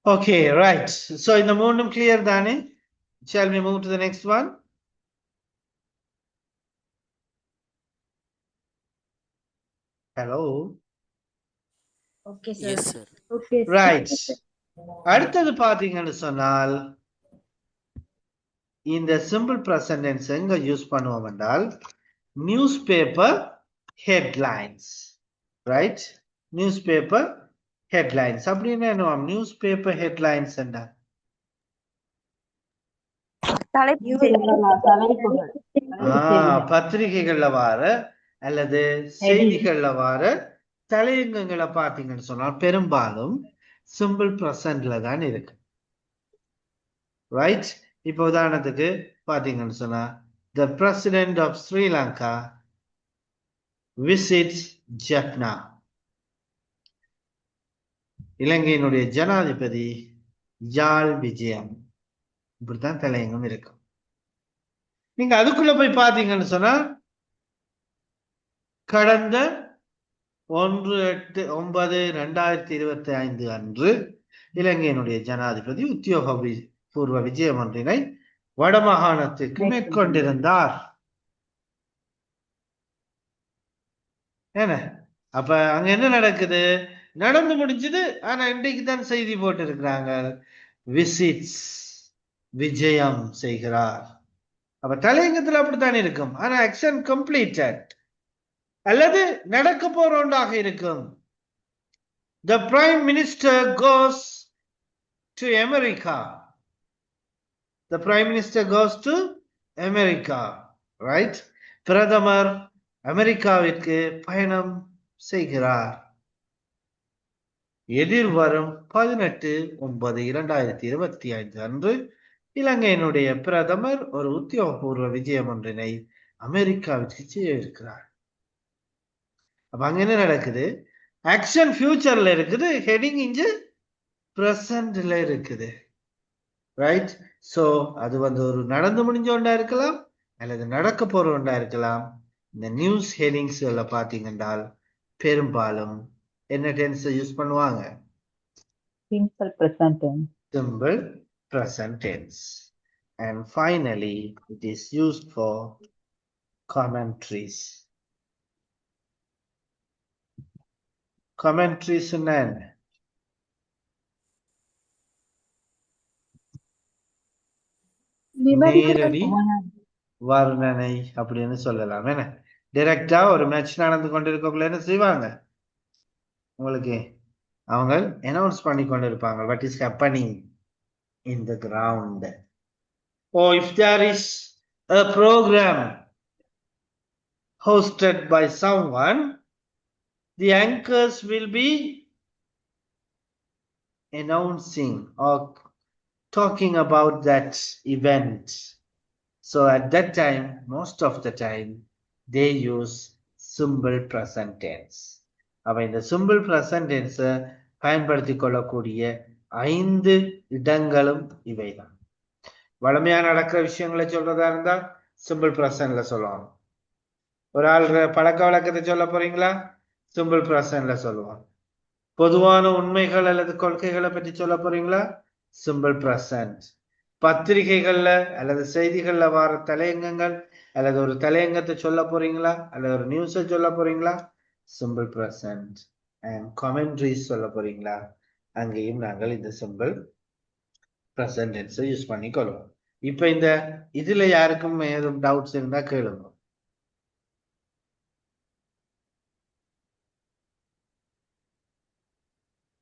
Okay, right. So இந்த மூணும் clear தானே? Shall we move to the next one? Hello. Okay yes sir okay Right. அடுத்தது பாத்தீங்கன்னு சொன்னால் இந்த சிம்பிள் பிரசன்ட் டென்ஸ் எங்க யூஸ் பண்ணுவோம் என்றால் news paper headlines right news paper headlines அப்படின்னு என்ன நியூஸ் பேப்பர் ஹெட்லைன்ஸ் என்ன பத்திரிகைகள்ல வார அல்லது செய்திகள்ல வார தலையங்கங்களை பாத்தீங்கன்னு சொன்னால் பெரும்பாலும் சிம்பிள் பிரசன்ட்ல தான் இருக்கு ரைட் இப்ப உதாரணத்துக்கு பாத்தீங்கன்னு சொன்னா the president of Sri Lanka visits Jaffna. இலங்கையினுடைய ஜனாதிபதி யாழ் விஜயம். இப்படித்தான் தலையங்கம் இருக்கும். நீங்க அதுக்குள்ள போய் பாத்தீங்கன்னு சொன்னா கடந்த 1/8/2025 அன்று இலங்கையினுடைய ஜனாதிபதி உத்தியோகபூர்வ விஜயம் ஒன்றினை வடமாகாணத்திற்கு மேற்கொண்டிருந்தார். என்ன அப்ப அங்க என்ன நடக்குது? நடந்து முடிஞ்சது. ஆனா இன்றைக்கு தான் செய்தி போட்டு இருக்கிறாங்க, விசிட்ஸ், விஜயம் செய்கிறார். அப்ப தலையங்கத்தில் அப்படித்தான் இருக்கும். ஆனா ஆக்ஷன் கம்ப்ளீட்டட் அல்லது நடக்க போற ஒன்றாக இருக்கும். The Prime Minister goes to America. The Prime Minister goes to America, right? பிரதமர் அமெரிக்காவிற்கு பயணம் செய்கிறார். எதிர்வரும் 18/9/2025 அன்று இலங்கையினுடைய பிரதமர் ஒரு உத்தியோகபூர்வ விஜயம் ஒன்றினை அமெரிக்காவிற்கு செய்ய இருக்கிறார். அப்ப அங்க என்ன நடக்குது? ஆக்ஷன் ஃபியூச்சர்ல இருக்குது, ஹெடிங் இங்க பிரசன்ட்ல இருக்குது, ரைட்? சோ அது ஒரு நடந்து முடிஞ்ச ஒன்றா இருக்கலாம் அல்லது நடக்க போற ஒன்றா இருக்கலாம். இந்த நியூஸ் ஹெடிங்ஸ் பாத்தீங்கன்னா பெரும்பாலும் என்ன டென்ஸ் யூஸ் பண்ணுவாங்க? Simple present tense. Simple present tense. And finally, it is used for commentaries. Commentaries என்ன? நேரடி வர்ணனை அப்படின்னு சொல்லலாம். என்ன டைரக்டா ஒரு மேட்ச் நடந்து கொண்டிருக்கக்குள்ள என்ன செய்வாங்க? உங்களுக்கு அவங்க அனௌன்ஸ் பண்ணி கொண்டிருப்பாங்க what is happening in the ground. Or if there is a program hosted by someone, the anchors will be announcing or talking about that event. So at that time, most of the time, they use simple present tense. அப்ப இந்த சிம்பிள் பிரசன்ட் டென்ஸ் பயன்படுத்தி கொள்ளக்கூடிய 5 இடங்களும் இவைதான். வளமையா நடக்கிற விஷயங்களை சொல்றதா இருந்தா சிம்பிள் பிரசன்ட்ல சொல்லுவாங்க. ஒரு ஆள் பழக்க வழக்கத்தை சொல்ல போறீங்களா? சிம்பிள் பிரசன்ட்ல சொல்லுவாங்க. பொதுவான உண்மைகள் அல்லது கொள்கைகளை பற்றி சொல்ல போறீங்களா? Simple present. பத்திரிகைகள்ல அல்லது செய்திகள்ல வர தலையங்கங்கள் அல்லது ஒரு தலையங்கத்தை சொல்ல போறீங்களா அல்லது ஒரு நியூஸை சொல்ல போறீங்களா? Simple present. அண்ட் கமெண்ட்ரிஸ் சொல்ல போறீங்களா? அங்கேயும் நாங்கள் இந்த சிம்பிள் பிரசன்ட் டென்ஸை யூஸ் பண்ணி கொள்வோம். இப்ப இந்த இதுல யாருக்கும் ஏதும் டவுட்ஸ் இருந்தா கேளுங்க.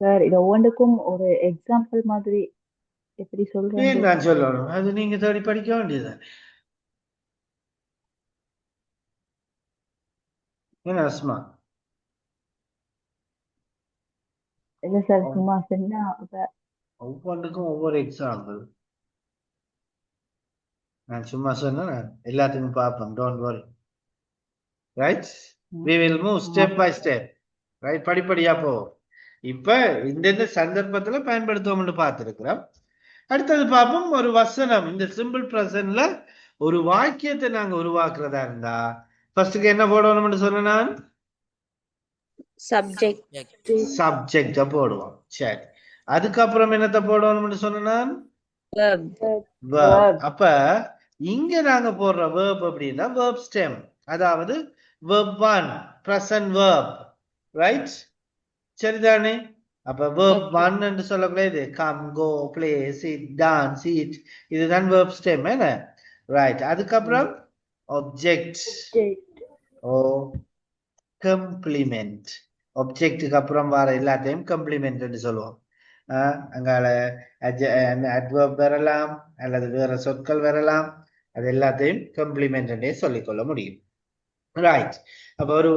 சார் இது ஒவ்வொன்றுக்கும் ஒரு எக்ஸாம்பிள் மாதிரி எப்படி சொல்றேன் நான் சொல்லணும், அது நீங்க தேடி படிக்க வேண்டியது. என்ன அஸ்மா? இல்ல சார் சும்மா சொன்னா ஒவ்வொன்றுக்கும் ஒவ்வொரு எக்ஸாம்பிள். நான் சும்மா சொன்னேன், எல்லாத்துக்கும் பார்ப்போம். Don't worry, right? we will move step by step, right? படிப்படியா போவோம். இப்ப இந்த சந்தர்ப்பத்துல பயன்படுத்துவோம்னு பார்த்திருக்கிறோம். அடுத்தது பார்ப்போம். ஒரு வசனம், இந்த சிம்பிள் பிரசன்ட்ல ஒரு வாக்கியத்தை நாங்க உருவாக்குறதா இருந்தா ஃபர்ஸ்ட்க்கு என்ன போடணும்னு சொன்னேன் நான்? சப்ஜெக்ட போடுவோம். சரி, அதுக்கப்புறம் என்னத்தை போடணும்னு சொன்னேன் நான்? verb. அப்ப இங்க நாங்க போடுற verb அப்படின்னா verb stem, அதாவது verb 1 present verb, ரைட்? சரிதானே? அப்ப verb 1 என்று சொல்லக்கூடாது. come, go, play, sit, dance, eat, இதுதான் verb stem, என்ன? ரைட். அதுக்கப்புறம் object ஓ complement. objectக்கு அப்புறம் வர எல்லாத்தையும் complement என்று சொல்லுவோம். அங்கால adverb வரலாம் அல்லது வேற சொற்கள் வரலாம். அது எல்லாத்தையும் complement என்றே சொல்லிக்கொள்ள முடியும், ரைட்? அப்ப ஒரு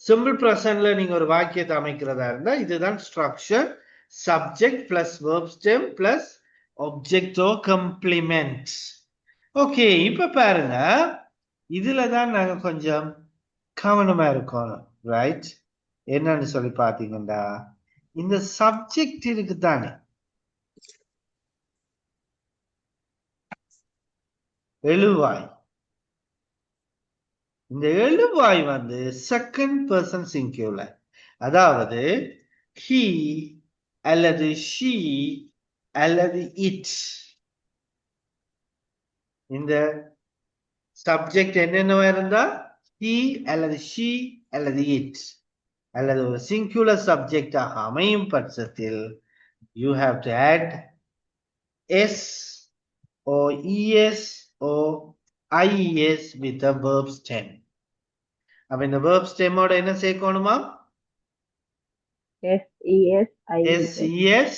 சிம்பிள் பிரசன்ட்ல நீங்க ஒரு வாக்கியத்தை அமைக்கிறதா இருந்தா இதுதான் structure. Subject plus verb stem plus object or complement. Okay, இப்ப பாருங்க, இதுல தான் நாங்க கொஞ்சம் கவனமா இருக்கணும், ரைட்? என்னன்னு சொல்லி பாத்தீங்கன்னா, இந்த சப்ஜெக்ட் இருக்குதானே, எழுவாய். இந்த எழுவாய் வந்து செகண்ட் பர்சன் சிங்குலர், அதாவது he அல்லது she அல்லது it. இந்த சப்ஜெக்ட் என்னென்னவா இருந்தா he அல்லது she அல்லது it அல்லது ஒரு சிங்குலர் சப்ஜெக்டாக அமையும் பட்சத்தில் you have to add s or es or ies with the verb stem. அப்ப இந்த verb stem ஓட என்ன சேர்க்கணுமா? ses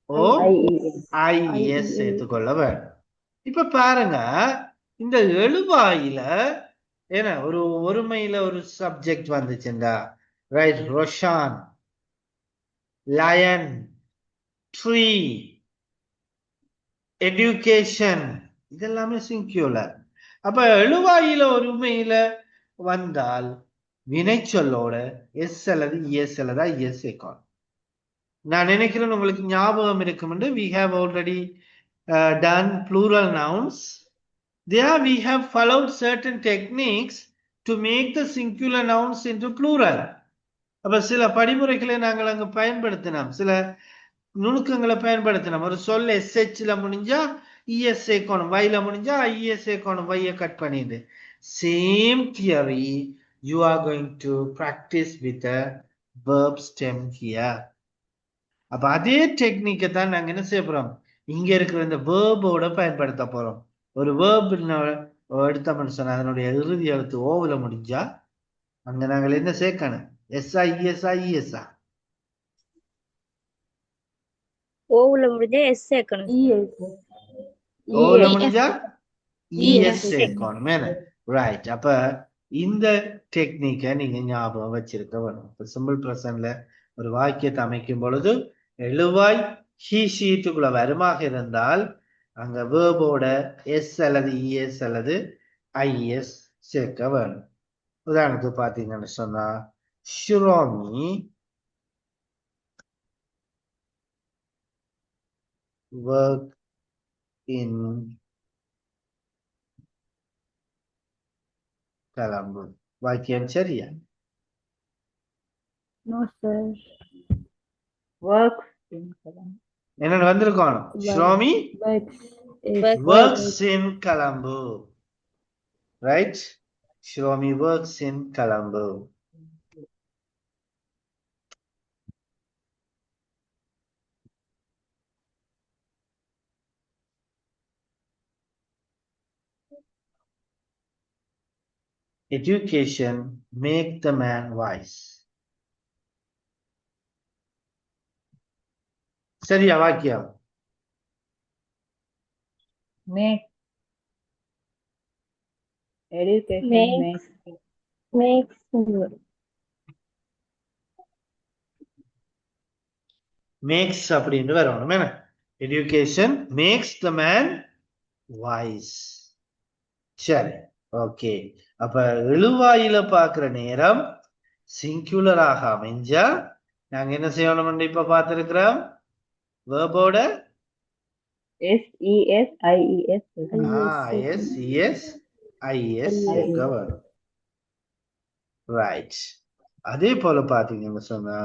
or ies சேர்த்துக்கொள்ள வேண்டும். இப்ப பாருங்க, இந்த எழுவாயில ஏன்னா ஒரு ஒருமையில ஒரு சப்ஜெக்ட் வந்துச்சுண்டா, right? Roshan, lion, tree, education, இதெல்லாமே சிங்குலர். அப்ப எழுவாயில ஒருமையில வந்தால் வினைச்சொல்லோட எஸ் அல்லது இஎஸ் அல்லதா இஎஸ் சேர்க்கணும். நான் நினைக்கிறேன் உங்களுக்கு ஞாபகம் இருக்கும் என்று we have already done plural nouns. There we have followed certain techniques to make the singular nouns into plural. அப்ப சில படிமுறைகளை நாங்கள் அங்கு பயன்படுத்தினோம், சில நுணுக்கங்களை பயன்படுத்தினோம். ஒரு சொல் SHல முடிஞ்சா ES சேர்க்கணும், Yல முடிஞ்சா IS சேர்க்கணும், Yயை கட் பண்ணிட்டு. Same theory you are going to practice with the verb stem here. அப்ப அதே டெக்னிக்கை தான் நாங்க என்ன செய்ய போறோம், இங்க இருக்கிற இந்த வேர்போட பயன்படுத்த போறோம். ஒரு வேர்ப் எடுத்தோம்னு சொன்னா அதனுடைய இறுதி எழுத்து ஓவுல முடிஞ்சா அங்க நாங்கள் என்ன சேர்க்கணும்? SIESA. ஓவுல முடிஞ்சா எஸ் சேர்க்கணும். ஓவுல முடிஞ்சா ES சேர்க்கணும். ரைட்? அப்ப இந்த டெக்னிக்கை நீங்க ஞாபகம் வச்சிருக்க வேணும். இப்ப சிம்பிள் பிரசன்ட்ல ஒரு வாக்கியத்தை அமைக்கும் பொழுது எழுவாய் he sheட்டுக்குள்ள வருமாக இருந்தால் அங்க வேர்போட எஸ் அல்லது இஎஸ் அல்லது ஐஎஸ் சேர்க்க வேணும். உதாரணத்துக்கு பாத்தீங்கன்னு சொன்னா ஷிரோமி work in Colombo. வாக்கியம் சரியா? No, sir. Works in Colombo. என்னன்னு வந்திருக்கோம்? Shiromi works in Colombo. Right? Shromi works in Colombo. Education make the man wise. சரியா வாக்கியம்? Make. Education makes makes அப்படின்னு வரணும். என்ன? Education makes the man wise. சரி, ஓகே. அப்ப எழுவாயில பாக்குற நேரம் சிங்குலராக அமைஞ்சா நாங்க என்ன செய்யணும்? இப்ப பார்த்திருக்கிறோம் வேர்போட SESIES SESIES சேர்க்க வரும். ரைட்? அதே போல பாத்தீங்கன்னு சொன்னா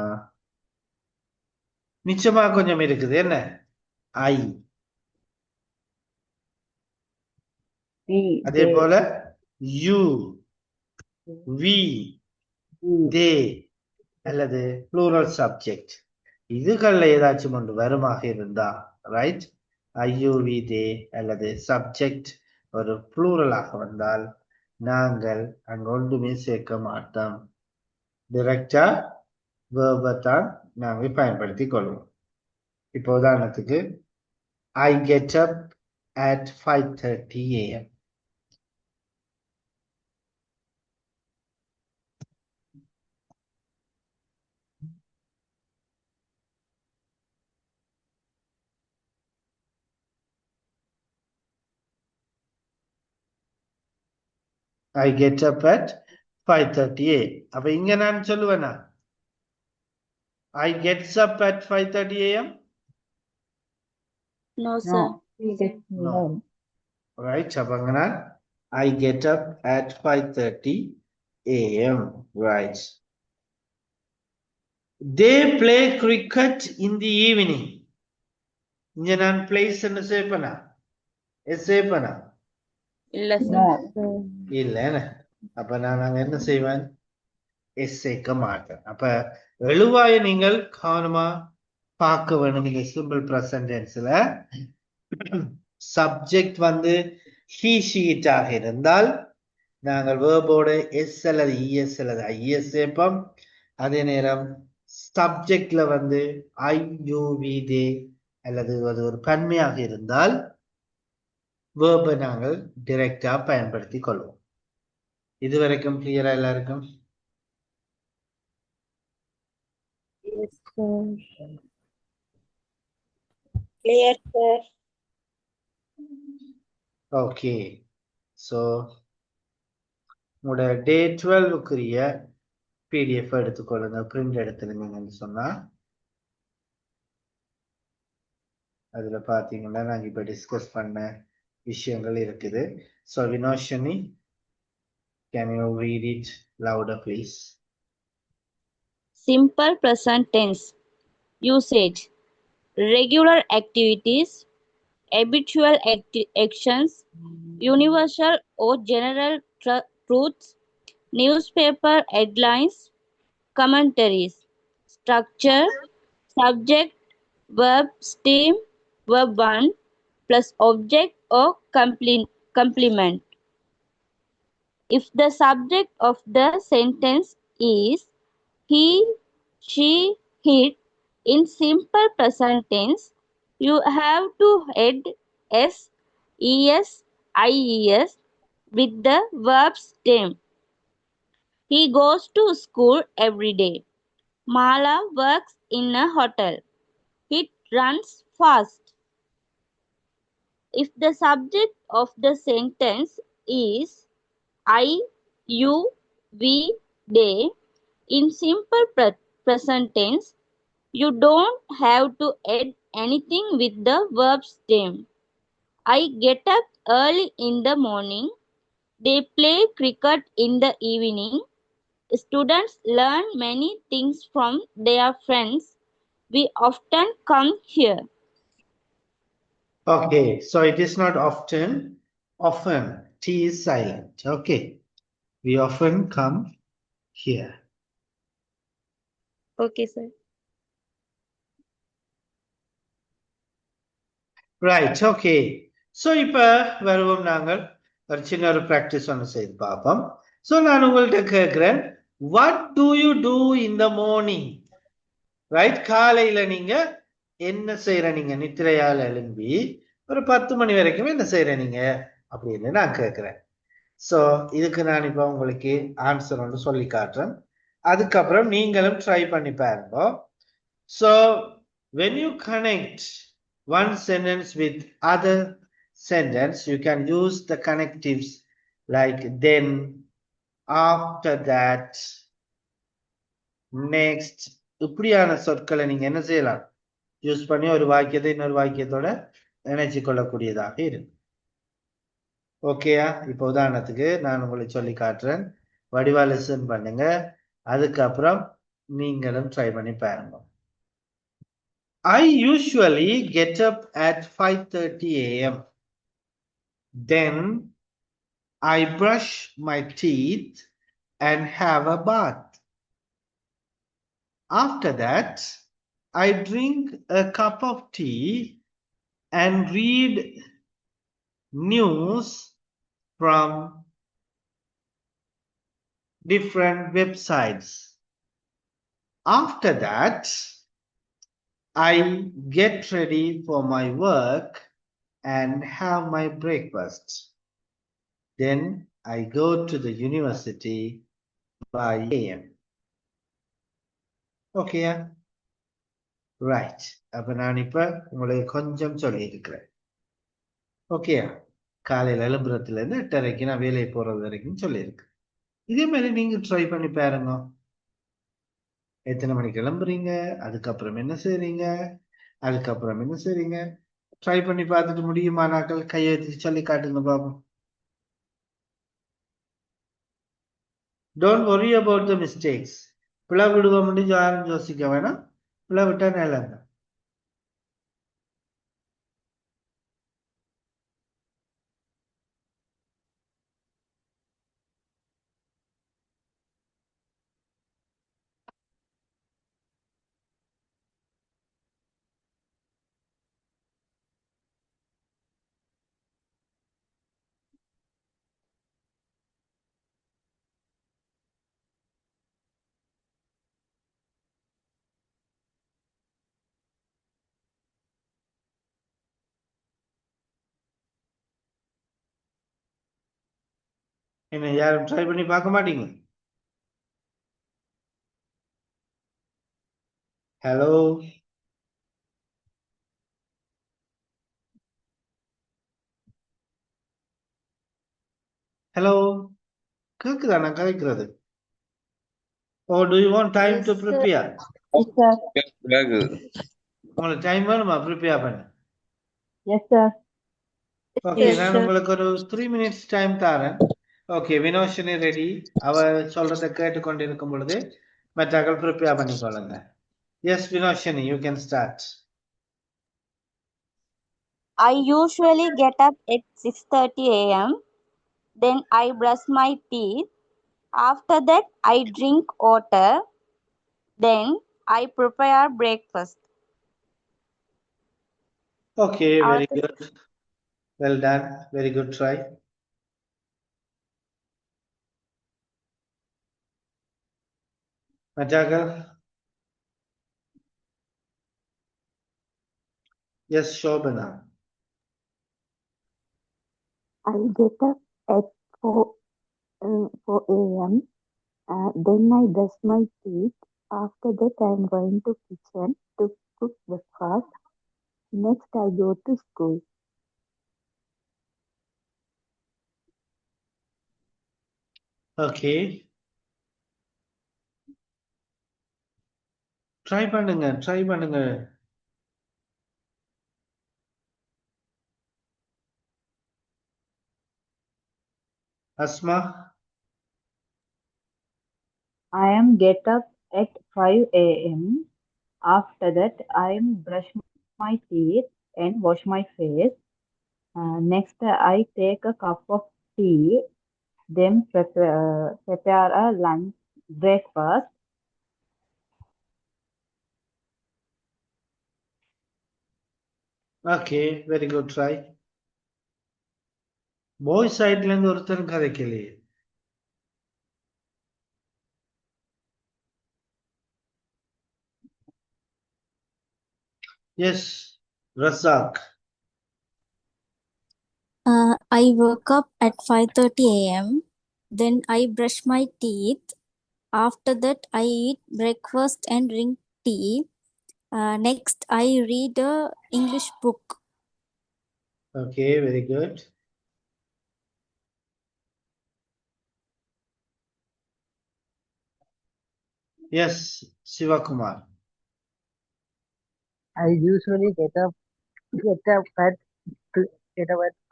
நிச்சயமா கொஞ்சம் இருக்குது. என்ன? ஐ. அதே போல யூ, வி, தே அல்லது ப்ளூரல் சப்ஜெக்ட் இதுகள்ல ஏதாச்சும் ஒன்று வருமாக இருந்தா, ரைட்? ஐயூவி தே அல்லது சப்ஜெக்ட் ஒரு ப்ளூரலாக வந்தால் நாங்கள் அங்க ஒன்றுமே சேர்க்க மாட்டோம். டிரெக்டா வேர்பை தான் நாங்கள் பயன்படுத்தி கொள்வோம். இப்போ உதாரணத்துக்கு I get up at 5:30 AM. I get up at 5:30 a.m. அப்ப இங்க நான் சொல்லுவேனா I gets up at 5:30 a.m. No, No, sir. No. no. Right, அப்ப அங்க நான் I get up at 5:30 a.m. Right. They play cricket in the evening. இங்க நான் place என்ன சேப்பனா சேப்பனா இல்ல sir. No. இல்ல அப்ப நான் அங்க என்ன செய்வேன் சேர்க்க மாட்டேன். அப்ப எழுவாய நீங்கள் கவனமா பார்க்க வேணும். இந்த சிம்பிள் பிரசன்ட் டென்ஸ்ல சப்ஜெக்ட் வந்து he she it ஆக இருந்தால் நாங்கள் வேர்போட எஸ் அல்லது இஎஸ் அல்லது ஐஎஸ் சேர்ப்போம். அதே நேரம் சப்ஜெக்ட்ல வந்து ஐ யூ வி தே அல்லது அது ஒரு பன்மையாக இருந்தால் வேர்பை நாங்கள் டைரக்டா பயன்படுத்திக் கொள்வோம். இதுவரைக்கும் கிளியரா எல்லாருக்கும்? Yes, sir. Clear, sir. Okay, so உங்களோட டே 12க்குரிய பிடிஎஃப் எடுத்துக்கொள்ளுங்க, பிரிண்ட் எடுத்துருங்கன்னு சொன்னா அதுல பாத்தீங்கன்னா நாங்க இப்ப டிஸ்கஸ் பண்ண விஷயங்கள் இருக்குது. So Vinoshini, can you read it louder please? Simple present tense. Usage. Regular activities. Habitual actions. Universal or general truths. Newspaper headlines. Commentaries. Structure. Subject. Verb stem. Verb 1 plus object or complement. If the subject of the sentence is he, she, it, in simple present tense, you have to add s, es, ies with the verb stem. He goes to school every day. Mala works in a hotel. It runs fast. If the subject of the sentence is I, you, we, they, in simple present tense, you don't have to add anything with the verb stem. I get up early in the morning. They play cricket in the evening. Students learn many things from their friends. We often come here. Okay, so it is not often, often. T is silent. Okay, we often come here. Okay, sir. Right, okay. So இப்போ வருவோம், நாங்கள் ஒரு சின்ன ஒரு ப்ராக்டிஸ் ஒன்று செய்து பார்ப்போம். ஸோ நான் உங்கள்கிட்ட கேட்குறேன், what do you do in the morning? Right, காலையில் நீங்கள் என்ன செய்கிற? நீங்கள் நித்திரையால் எழும்பி ஒரு 10 மணி வரைக்கும் என்ன செய்கிற நீங்கள் அப்படின்னு நான் கேட்குறேன். ஸோ இதுக்கு நான் இப்போ உங்களுக்கு ஆன்சர் ஒன்று சொல்லி காட்டுறேன். அதுக்கப்புறம் நீங்களும் ட்ரை பண்ணி பாருங்க. So when you connect one sentence with other sentence, you can use the connectives like then, after that, next. இப்படியான சொற்களை நீங்க என்ன செய்யலாம், யூஸ் பண்ணி ஒரு வாக்கியத்தை இன்னொரு வாக்கியத்தோட இணைச்சு கொள்ளக்கூடியதாக இருக்கு. ஓகேயா? இப்போ உதாரணத்துக்கு நான் உங்களுக்கு சொல்லி காட்டுறேன், வடிவா லிசன் பண்ணுங்க, அதுக்கப்புறம் நீங்களும் ட்ரை பண்ணி பாருங்க. I usually get up at 5:30 a.m. Then I brush my teeth and have a bath. After that, I drink a cup of tea and read news from different websites. After that, I get ready for my work and have my breakfast. Then I go to the university by a.m. Okay? Right. அப்ப நான் இப்ப உங்களுக்கு கொஞ்சம் சொல்லி இருக்கிறேன். ஓகே, காலையில் எழும்புறதுலேருந்து 8:30க்கு நான் வேலையை போகிறது வரைக்கும் சொல்லியிருக்கு. இதே மாதிரி நீங்கள் ட்ரை பண்ணி பாருங்க. எத்தனை மணிக்கு கிளம்புறீங்க, அதுக்கப்புறம் என்ன செய்றீங்க, அதுக்கப்புறம் என்ன செய்றீங்க, ட்ரை பண்ணி பார்த்துட்டு முடியுமானாக்கள் கையை சொல்லி காட்டுங்க பாப்போம். Don't worry about the mistakes. பிள்ளை விடுவோம் முடிஞ்சு யாரும் யோசிக்க வேணாம். பிள்ளை விட்டா நல்லது. என்ன யாரும் ட்ரை பண்ணி பார்க்க மாட்டீங்க? ஹலோ, ஹலோ, கேக்குதா நான் கதைக்கிறது? Or do you want time to prepare? Yes, sir. உங்களுக்கு டைம் வேணுமா ப்ரிப்பேர் பண்ண? Yes, sir. ஓகே, Yes, நான் sir. உங்களுக்கு ஒரு 3 minutes டைம் தரேன். Okay, Vinoshini ready. அவ சொல்றதை கேட்டுக்கொண்டிருக்கும் பொழுது மற்றவர்கள் ப்ரிப்பேர் பண்ணிக்கொள்ளுங்க. Yes Vinoshini, you can start. I usually get up at 6:30 a.m. Then I brush my teeth. After that, I drink water. Then I prepare breakfast. Okay, very After good, well done, very good try. மற்றவர்கள்? Yes Sobana. I get up at 4 a.m. Then I brush my teeth. After that, I'm going to kitchen to cook breakfast. Next, I go to school. Okay, try பண்ணுங்க, ட்ரை பண்ணுங்க. Asma? I am get up at 5 a.m. After that, I am brush my teeth and wash my face. Next, I take a cup of tea. Then prepare a lunch breakfast. Okay, very good try. Boy சைட்ல இருந்து ஒருத்தர் கதைக்கலையே. Yes Razak. I woke up at 5:30 a.m. Then I brush my teeth. After that, I eat breakfast and drink tea. Next, I read a English book. Okay, very good. Yes Sivakumar. I usually get up at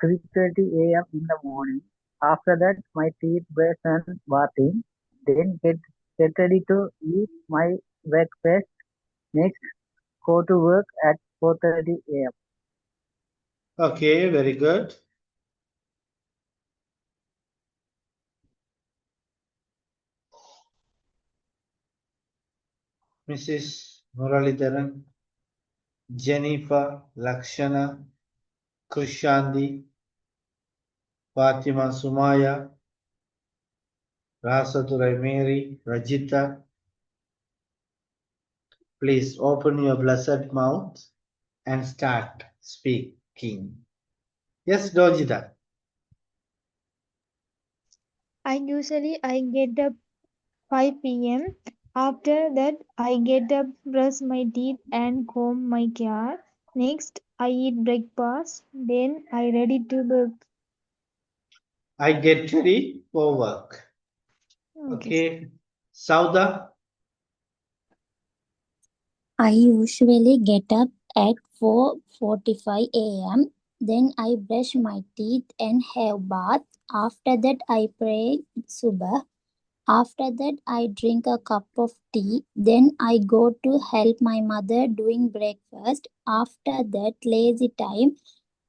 3:30 a.m. in the morning. After that, my teeth brush and bathing. Then get ready to eat my breakfast. Next, go to work at 4:30 a.m. Okay, very good. Mrs Muralitharan, Jennifer, Lakshana, Krishanthi, Fathima Sumaya, Rasadurai Mary, Rajitha. Please open your blessed mouth and start speaking. Yes, Dojita. I get up 5 p.m. After that, I get up, brush my teeth and comb my hair. Next, I eat breakfast. Then I ready to work. I get ready for work. Okay. Sauda? I usually get up at 4:45 a.m. Then I brush my teeth and have bath. After that I pray subah. After that I drink a cup of tea. Then I go to help my mother doing breakfast. After that lazy time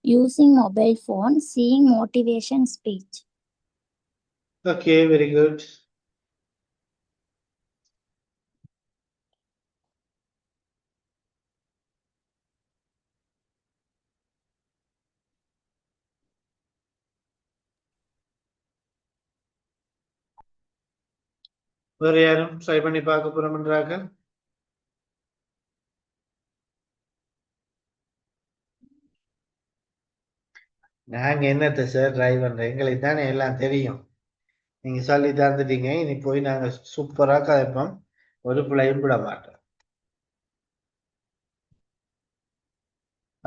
using mobile phone, seeing motivation speech. Okay, very good. வேற யாரும் ட்ரை பண்ணி பார்க்க போறோம்ன்றாங்க? நாங்க என்னத்த சார் ட்ரை பண்றோம், எங்களுக்கு தானே எல்லாம் தெரியும். நீங்க சொல்லி தந்துட்டீங்க, இனி போய் நாங்க சூப்பரா கதைப்போம், ஒரு பிள்ளையும் விட மாட்டோம்.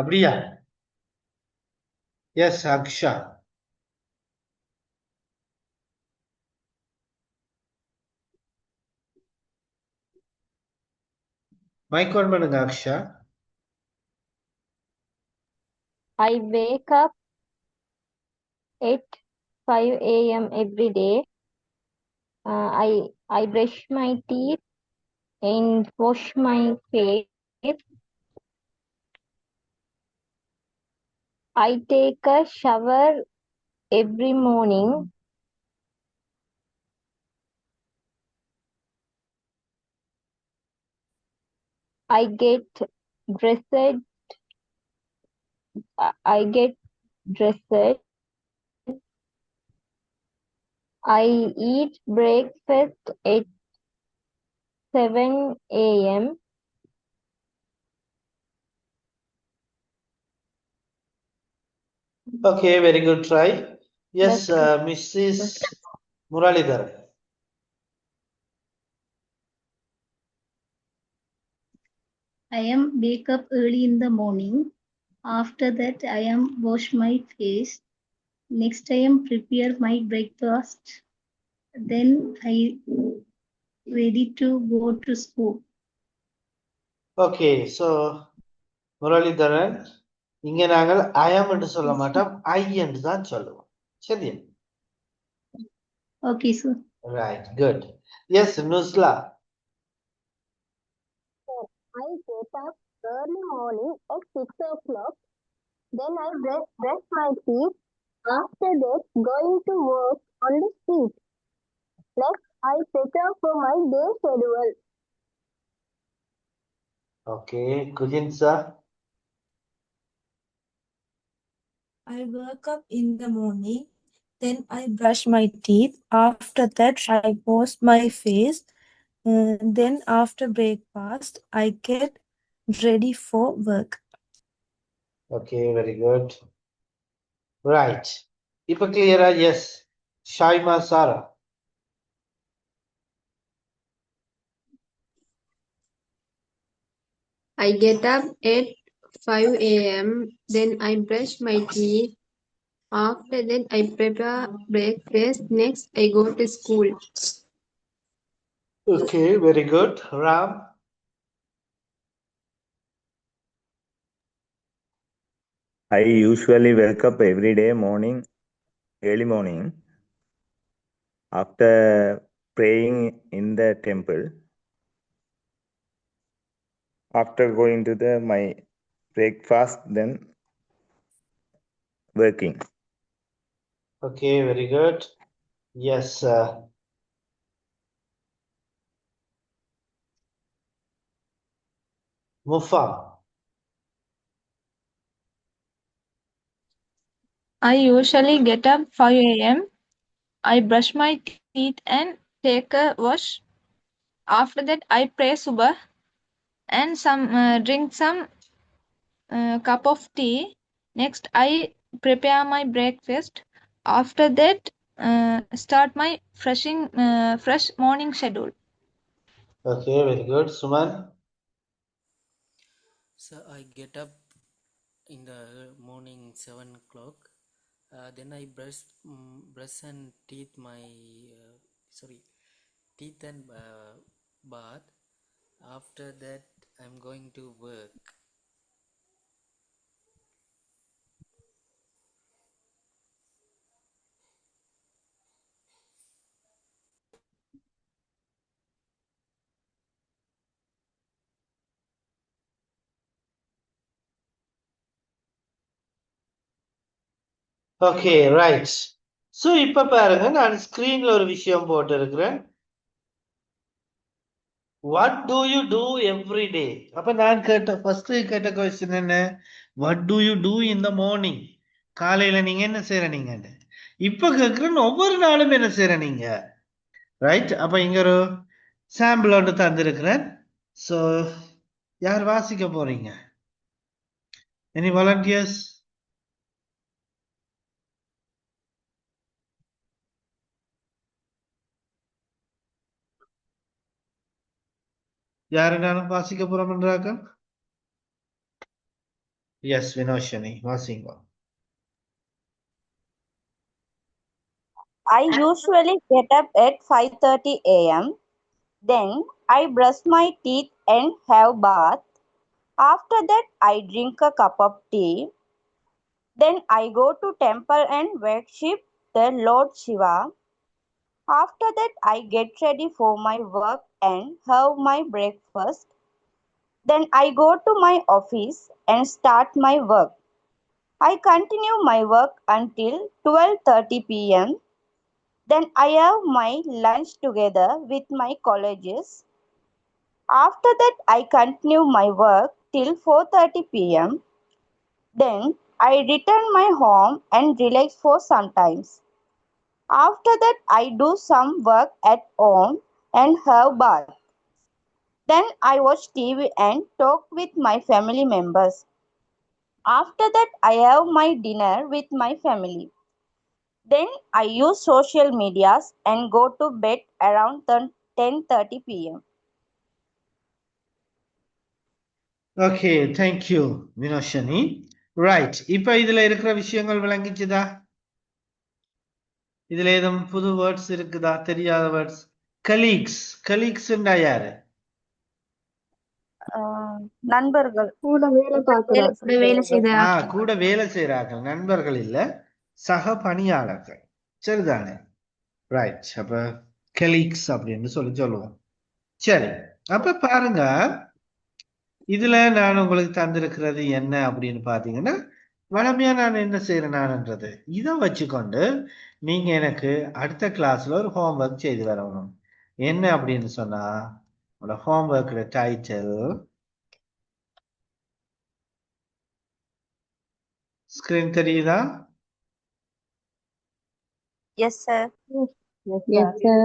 அப்படியா? எஸ் அக்ஷா. மைக் ஆன் பண்ணுங்க Aqsa. I wake up at 5 a.m. every day. I brush my teeth and wash my face. I take a shower every morning. I get dressed. I get dressed. I eat breakfast at 7 a.m. Okay, very good try. Yes, That's Mrs. Muralidhar. I am wake up early in the morning. After that, I am wash my face. Next, I am prepare my breakfast. Then I ready to go to school. Okay, so Muralidharan, இங்க நாங்கள் ஐஎம் என்று சொல்ல மாட்டோம், ஐ என்று தான் சொல்லுவோம். சரியா? Okay, sir. Right, good. Yes, Nuzla. I get up early morning at 6 o'clock. Then I brush my teeth. After that, going to work on the street. Next, I prepare for my day schedule. Okay, Kujinsa. I wake up in the morning, then I brush my teeth. After that, I wash my face. Then after breakfast, I get ready for work. Okay, very good. Right. இப்ப clear-ஆ? Yes. Shaima Sara. I get up at 5 a.m. Then I brush my teeth. After that, I prepare breakfast. Next, I go to school. Okay, very good. Ram. I usually wake up every day early morning, after praying in the temple, after going to my breakfast, then working. Okay, very good. Yes, Mufa. I usually get up 5 a.m. I brush my teeth and take a wash. After that, I pray subah and drink some cup of tea. Next, I prepare my breakfast. After that, start my fresh morning schedule. Okay, very good. Suman. So I get up in the morning 7 o'clock. Then I brush and teeth teeth and bath. After that, I'm going to work. Okay right. So இப்ப பாருங்க, நான் ஸ்கிரீன்ல ஒரு விஷயம் போட்டிருக்கிறேன். What do you do every day? அப்ப நான் ஃபர்ஸ்ட் கேட்ட கொஸ்டின் என்ன? What do you do in the morning? காலையில நீங்க என்ன செய்யற நீங்க? இப்ப கேட்கிறேன் ஒவ்வொரு நாளும் என்ன செய்யற நீங்க? ரைட். அப்ப இங்க ஒரு சாம்பிள் ஒன்று தந்திருக்கிறேன். ஸோ யார் வாசிக்க போறீங்க? Any volunteers? யாரு நானும் வாசிக்க போறோம்ன்றாங்க? எஸ், வினோஷினி வாசிங்க. I usually get up at 5:30 a.m. Then I brush my teeth and have bath. After that, I drink a cup of tea. Then I go to temple and worship the Lord Shiva. After that, I get ready for my work and have my breakfast. Then I go to my office and start my work. I continue my work until 12:30 p.m. Then I have my lunch together with my colleagues. After that, I continue my work till 4:30 p.m. Then I return my home and relax for some time. After that, I do some work at home and have bath. Then I watch TV and talk with my family members. After that, I have my dinner with my family. Then I use social medias and go to bed around 10:30 p.m. Okay, thank you Vinoshini. Right. இப்ப இதுல இருக்கிற விஷயங்கள் விளங்கிச்சுதா? இதுல ஏதும் புது வேர்ட்ஸ் இருக்குதா? தெரியாத வேர்ட்ஸ்? கலீக்ஸ்ண்டா யாரு? நண்பர்கள், கூட வேலை பார்க்கிறார்கள். கூட வேலை செய்யறார்கள். நண்பர்கள் இல்ல, சக பணியாளர்கள். சரிதானே? ரைட். அப்ப கலீக்ஸ் அப்படின்னு சொல்லுவோம். சரி, அப்ப பாருங்க, இதுல நான் உங்களுக்கு தந்திருக்கிறது என்ன அப்படின்னு பாத்தீங்கன்னா, வளமையா நான் என்ன செய்யறேன் நான்ன்றது இதை வச்சுக்கொண்டு நீங்க எனக்கு அடுத்த கிளாஸ்ல ஒரு ஹோம்ஒர்க் செய்து வரணும். என்ன அப்படின்னு சொன்னா, உங்களோட ஹோம்ஒர்க்கோட டைட்டில் ஸ்கிரீன் தெரியுதா? Yes, sir. Yes, sir.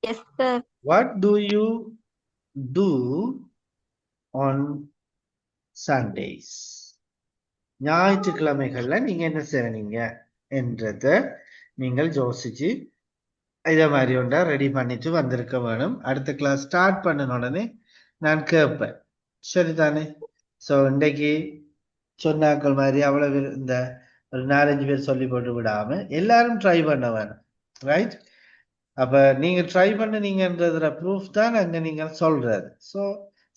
Yes, sir. What do you do on Sundays? ஞாயிற்றுக்கிழமைகள்ல நீங்க என்ன செய்றீங்க என்றத நீங்கள் யோசிச்சு இதை மாதிரி ஒன்றா ரெடி பண்ணிட்டு வந்திருக்க வேணும். அடுத்த கிளாஸ் ஸ்டார்ட் பண்ணின உடனே நான் கேட்பேன். சரிதானே? ஸோ இன்றைக்கு சொன்னாக்கள் மாதிரி அவ்வளவு இந்த ஒரு 4-5 பேர் சொல்லி போட்டு விடாம எல்லாரும் ட்ரை பண்ண வேணும். ரைட். அப்ப நீங்க ட்ரை பண்ணீங்கன்றதுல ப்ரூஃப் தான் அங்க நீங்க சொல்றது. ஸோ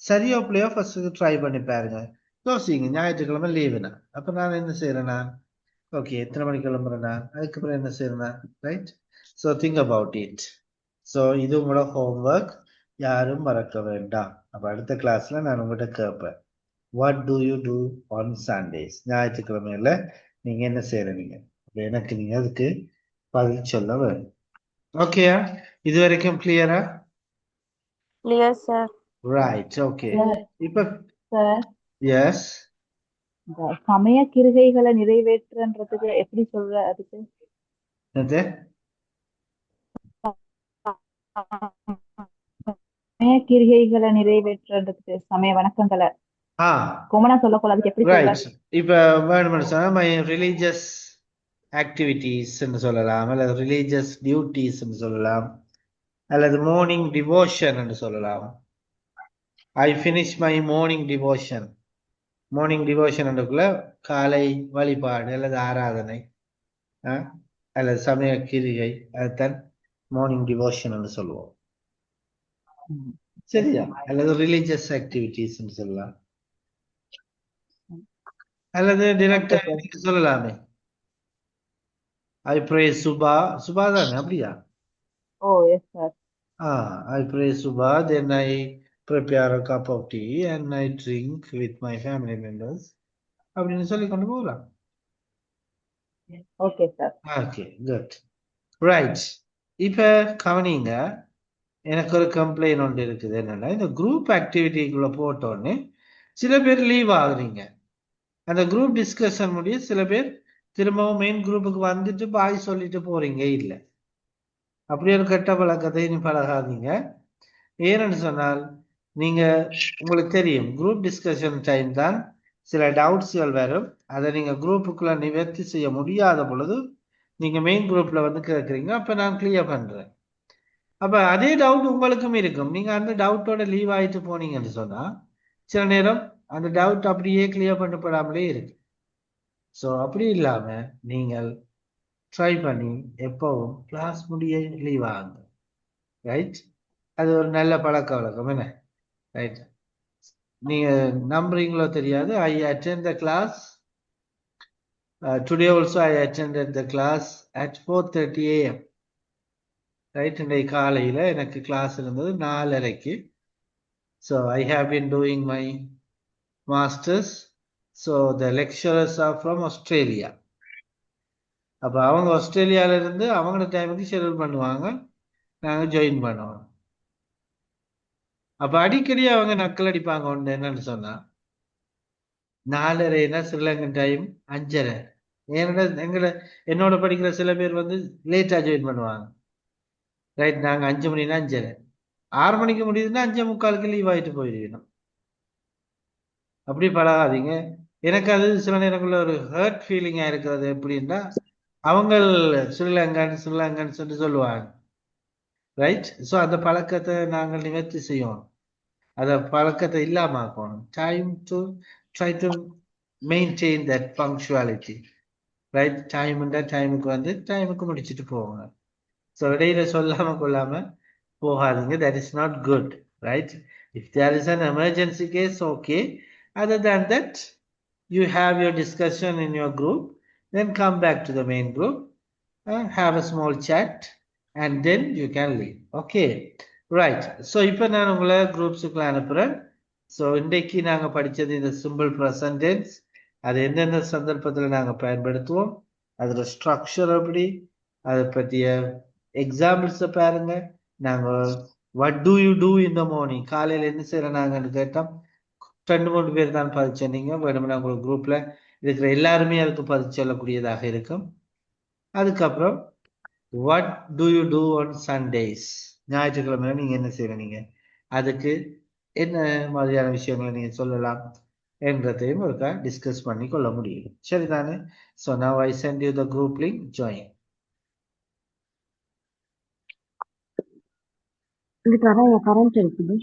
சரியோ பிள்ளையோ ஃபர்ஸ்ட் ட்ரை பண்ணி பாருங்க. யோசிங்க, ஞாயிற்றுக்கிழமை லீவுனா அப்ப நான் என்ன செய்யறேன்னா, ஓகே எத்தனை மணிக்கு கிளம்புறேன்னா, அதுக்கப்புறம் என்ன செய்யறேன்னா, right. So think about it. So இது உங்களோட ஹோம்ஒர்க், யாரும் மறக்க வேண்டாம். அப்ப அடுத்த கிளாஸ்ல நான் உங்கள்கிட்ட கேட்பேன், what do you do on Sundays? ஞாயிற்றுக்கிழமையில நீங்க என்ன செய்யறீங்க? எனக்கு நீங்க அதுக்கு பதில் சொல்ல வேணும். ஓகேயா? இது வரைக்கும் கிளியரா? Clear, sir. ரைட். ஓகே. இப்ப சார், எஸ், இந்த சமய கிருகைகளை நிறைவேற்றுன்றதுக்கு எப்படி சொல்ற? அதுக்கு சமய கிருகைகளை நிறைவேற்றுறதுக்கு சமய வணக்கங்களை கொமனா சொல்லக்கூடாது, எப்படி சொல்ற? இப்ப வேணும்னு சொன்னா மை ரிலீஜியஸ் ஆக்டிவிட்டிஸ் சொல்லலாம், அல்லது ரிலீஜியஸ் டியூட்டிஸ் சொல்லலாம், அல்லது மார்னிங் டிவோஷன் என்று சொல்லலாம். I finish my morning devotion. Morning devotion என்றுக்குள்ள காலை வழிபாடு அல்லது ஆராதனை. அல்லது சமய கிரிகை, அதுதான் மார்னிங் டிவோஷன் சொல்லுவோம். சரியா? அல்லது ரிலீஜியஸ் ஆக்டிவிட்டிஸ் சொல்லலாம், அல்லது டிரெக்டா நீங்க சொல்லலாமே ஐ ப்ரே சுபா. சுபா தானே, அப்படியா? Oh, yes, sir. I pray Subha, then I prepare a cup of tea and I drink with my family members. அப்படின்னு சொல்லி கொண்டு போகலாம். Okay, sir. Okay, good. Right. இப்ப கவனிங்க, எனக்கு ஒரு கம்ப்ளைண்ட் ஒன்று இருக்குது. என்னன்னா, இந்த குரூப் ஆக்டிவிட்டிக்குள்ள போட்டோன்னு சில பேர் லீவ் ஆகுறீங்க. அந்த குரூப் டிஸ்கஷன் முடிய சில பேர் திரும்பவும் மெயின் குரூப்புக்கு வந்துட்டு பாய் சொல்லிட்டு போறீங்க. இல்லை, அப்படி ஒரு கெட்ட பழக்கத்தை நீ பழகாதீங்க. ஏன்னு சொன்னால், நீங்க உங்களுக்கு தெரியும் குரூப் டிஸ்கஷன் டைம் தான் சில டவுட்ஸ்கள் வரும். அதை நீங்க குரூப்புக்குள்ள நிவர்த்தி செய்ய முடியாத பொழுது நீங்க மெயின் குரூப்ல வந்து கேட்குறீங்க. அப்ப நான் கிளியர் பண்றேன். அப்ப அதே டவுட் உங்களுக்கும் இருக்கும். நீங்க அந்த டவுட்டோட லீவ் ஆயிட்டு போனீங்கன்னு சொன்னா சில நேரம் அந்த டவுட் அப்படியே கிளியர் பண்ணப்படாமலே இருக்கு. ஸோ அப்படி இல்லாம நீங்கள் ட்ரை பண்ணி எப்பவும் கிளாஸ் முடிய லீவ் ஆகுங்க. ரைட்? அது ஒரு நல்ல பழக்க வழக்கம். என்ன? ரைட். நீங்க நம்புறீங்களோ தெரியாது. I attend the class today also. I attended the class at 4:30 AM. Right? இன்றைக்கு காலையில எனக்கு கிளாஸ் இருந்தது 4:30. So I have been doing my masters. So the lecturers are from Australia. அப்போ அவங்க ஆஸ்திரேலியால இருந்து அவங்களோட டைமுக்கு ஷெடியூல் பண்ணுவாங்க, நாங்கள் ஜாயின் பண்ணுவோம். அப்ப அடிக்கடி அவங்க நக்கல் அடிப்பாங்க. ஒன்று என்னன்னு சொன்னா, 4:30 ஸ்ரீலங்கன் டைம் 5:30. என்னோட படிக்கிற சில பேர் வந்து லேட்டா ஜாயின் பண்ணுவாங்க. ரைட்? நாங்க 5 மணினா 5:30, 6 மணிக்கு முடியுதுன்னா 5:45 லீவ் ஆயிட்டு போயிடுவோம். அப்படி பழகாதீங்க. எனக்கு அது சில நேரங்களில் ஒரு ஹர்ட் ஃபீலிங்கா இருக்கிறது. எப்படின்னா, அவங்க ஸ்ரீலங்கன்னு சொல்லுவாங்க. ரைட்? ஸோ அந்த பழக்கத்தை நாங்கள் நிவர்த்தி செய்யணும். அதை பழக்கத்தை இல்லாம ஆக்கணும். Time to try to maintain that punctuality. Right? டைமுக்கு வந்து டைமுக்கு முடிச்சுட்டு போவாங்க. ஸோ இடையில சொல்லாம கொள்ளாம போகாதீங்க. That is not good. Right? If there is an emergency case, okay. Other than that, you have your discussion in your group, then come back to the main group, have a small chat, and then you can leave. Okay, right? So இப்போ நான் உங்களை குரூப்ஸுக்குள்ள அனுப்புறேன். ஸோ இன்றைக்கு நாங்க படிச்சது இந்த சிம்பிள் ப்ரெசன்ட் டென்ஸ். அது எந்தெந்த சந்தர்ப்பத்தில் நாங்க பயன்படுத்துவோம், அதோட ஸ்ட்ரக்சர் எப்படி, அதை பற்றிய எக்ஸாம்பிள்ஸை பாருங்க. நாங்க what do you do in the morning, காலையில் என்ன செய்யறோம் நாங்கன்னு கேட்டோம். 2-3 பேர் தான் பதிச்சீங்க. வேணும்னா உங்களுக்கு குரூப்ல இருக்கிற எல்லாருமே அதுக்கு பதிச்சு சொல்லக்கூடியதாக இருக்கும். அதுக்கப்புறம் what do you do on Sundays, ஞாயிற்றுக்கிழமை நீங்க என்ன செய்யறீங்க, அதுக்கு என்ன மாதிரியான விஷயங்களை நீங்க சொல்லலாம் என்றதையும் ஒருக்கா டிஸ்கஸ் பண்ணி கொள்ள முடியும். சரிதானே? So now I send you the group link, join. இதுக்கு வர கரண்ட் இருக்குது.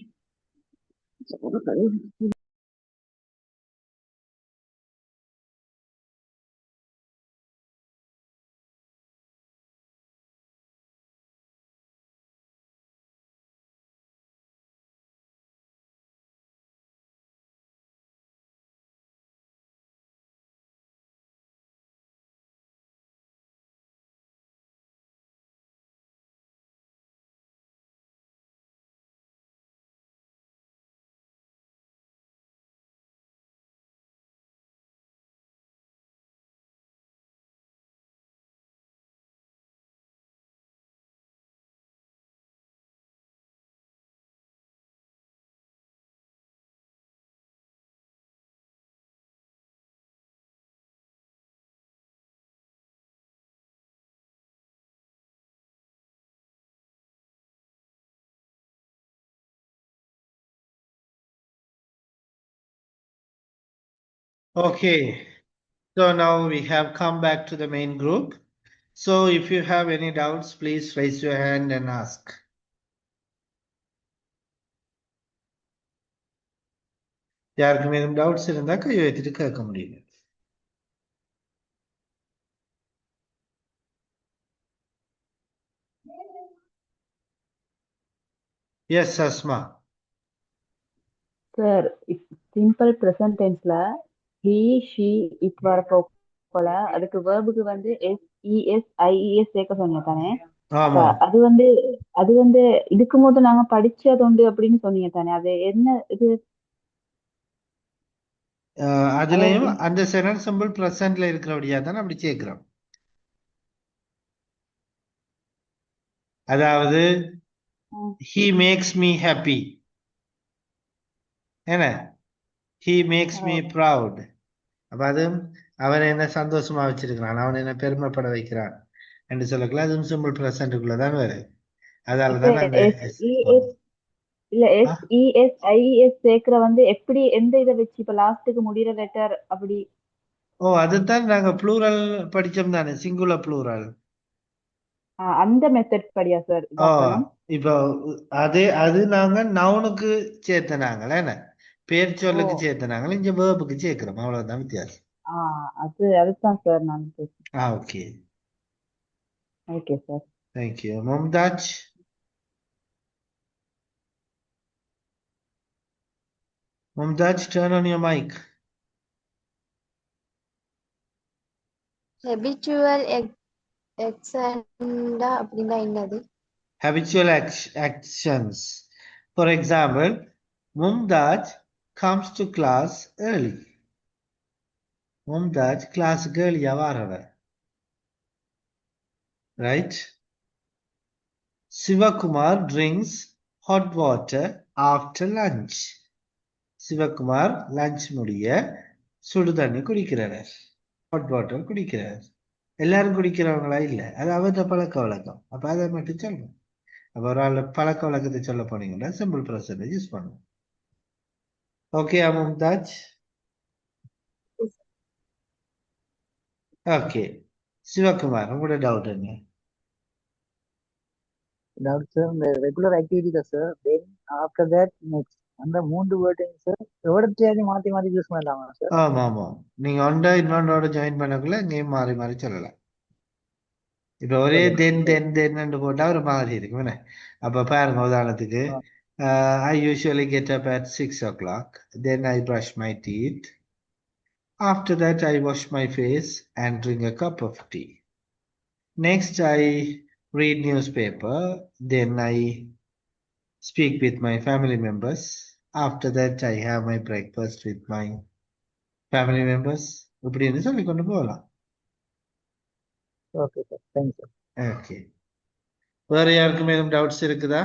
Okay, so now we have come back to the main group. So if you have any doubts, please raise your hand and ask. யாருக்கும் ஏதும் டவுட்ஸ் இருந்தா கை வைத்துட்டு கேட்க முடியும். Yes, Asma. Sir simple present டென்ஸ்ல he she it வர போல அதுக்கு வேர்புக்கு வந்து SES சேர்க்க சொன்னீங்க தானே? ஆமா. அது வந்து இதுக்கும் போது நாங்க படிச்சது உண்டு அப்படின்னு சொன்னீங்க தானே? அது என்ன இது? அதுலயும் அந்த செகண்ட் சிம்பிள் பிரசன்ட்ல இருக்கிறபடியா தான் அப்படி சேர்க்கிறோம். அதாவது he makes me happy. என்ன? he makes me proud. அப்ப அது அவன் என்ன சந்தோஷமா வச்சிருக்கிறான், அவன் என்ன பெருமைப்பட வைக்கிறான் என்று சொல்லக்கலாம். அதுவும் சிம்பிள் பிரசன்ட்டுக்குள்ளதான் வருது. அதனாலதான் அந்த இல்ல SES சேர்க்கிற வந்து எப்படி எந்த இதை வச்சு இப்ப லாஸ்ட்டுக்கு முடிகிற லெட்டர் அப்படி? அதுதான் நாங்க ப்ளூரல் படிச்சோம் தானே, சிங்குலர் ப்ளூரல். அந்த மெத்தட் படியா சார்? இப்போ அது நாங்க நவுனுக்கு சேர்த்தனாங்களே, என்ன பேர் சொல்லுக்கு சேர்த்தனாங்களே, இங்க வேர்புக்கு சேர்க்கிறோம், அவ்வளவுதான் வித்தியாசம். அதுதான் சார் நான் கேட்கிறேன். Okay okay sir, thank you. Mumtaz. Mumtaz, turn on your mic. Habitual action அப்படின்னா என்னது? Habitual actions. For example, Mumtaz comes to class early. Mumtaz class early varava. Right? Sivakumar drinks hot water after lunch. Sivakumar lunch முடிய சுடு தண்ணி குடிக்கிறார், ஹாட் வாட்டர் குடிக்கிறார். எல்லாரும் குடிக்கிறவங்களா இல்ல, அது அவர பழக்க வழக்கம். அப்ப அதை மட்டும் சொல்லணும். அப்ப ஒரு ஆள் பழக்க வழக்கத்தை சொல்ல போனீங்கன்னா சிம்பிள் ப்ரெசன்ட் யூஸ் பண்ணுவோம். ஓகே மும்தாஜ்? ஓகே சிவகுமார், உங்களோட டவுட் என்ன? டவுட் சார், இந்த ரெகுலர் ஆக்டிவிட்டி தான் sir. Then after that next அந்த 3 வேர்டையும் சார் எவ்வளவு மாத்தி மாத்தி யூஸ் பண்ணலாமா சார்? ஆமா ஆமா, நீங்க ஒன்றை இன்னொன்றோட ஜாயின் பண்ணக்குள்ள இங்கேயும் மாறி மாறி சொல்லலாம். இப்ப ஒரே தென் போட்டா ஒரு மாதிரி இருக்கும். அப்ப பாருங்க, உதாரணத்துக்கு I usually get up at 6 o'clock. Then I brush my teeth. After that I wash my face and drink a cup of tea. Next I read newspaper. Then I speak with my family members. After that I have my breakfast with my family members. இப்படின்னு சொல்லி கொண்டு போகலாம். Okay sir, thank you sir. Okay, வேற யாருக்கும் ஏதும் டவுட்ஸ் இருக்குதா?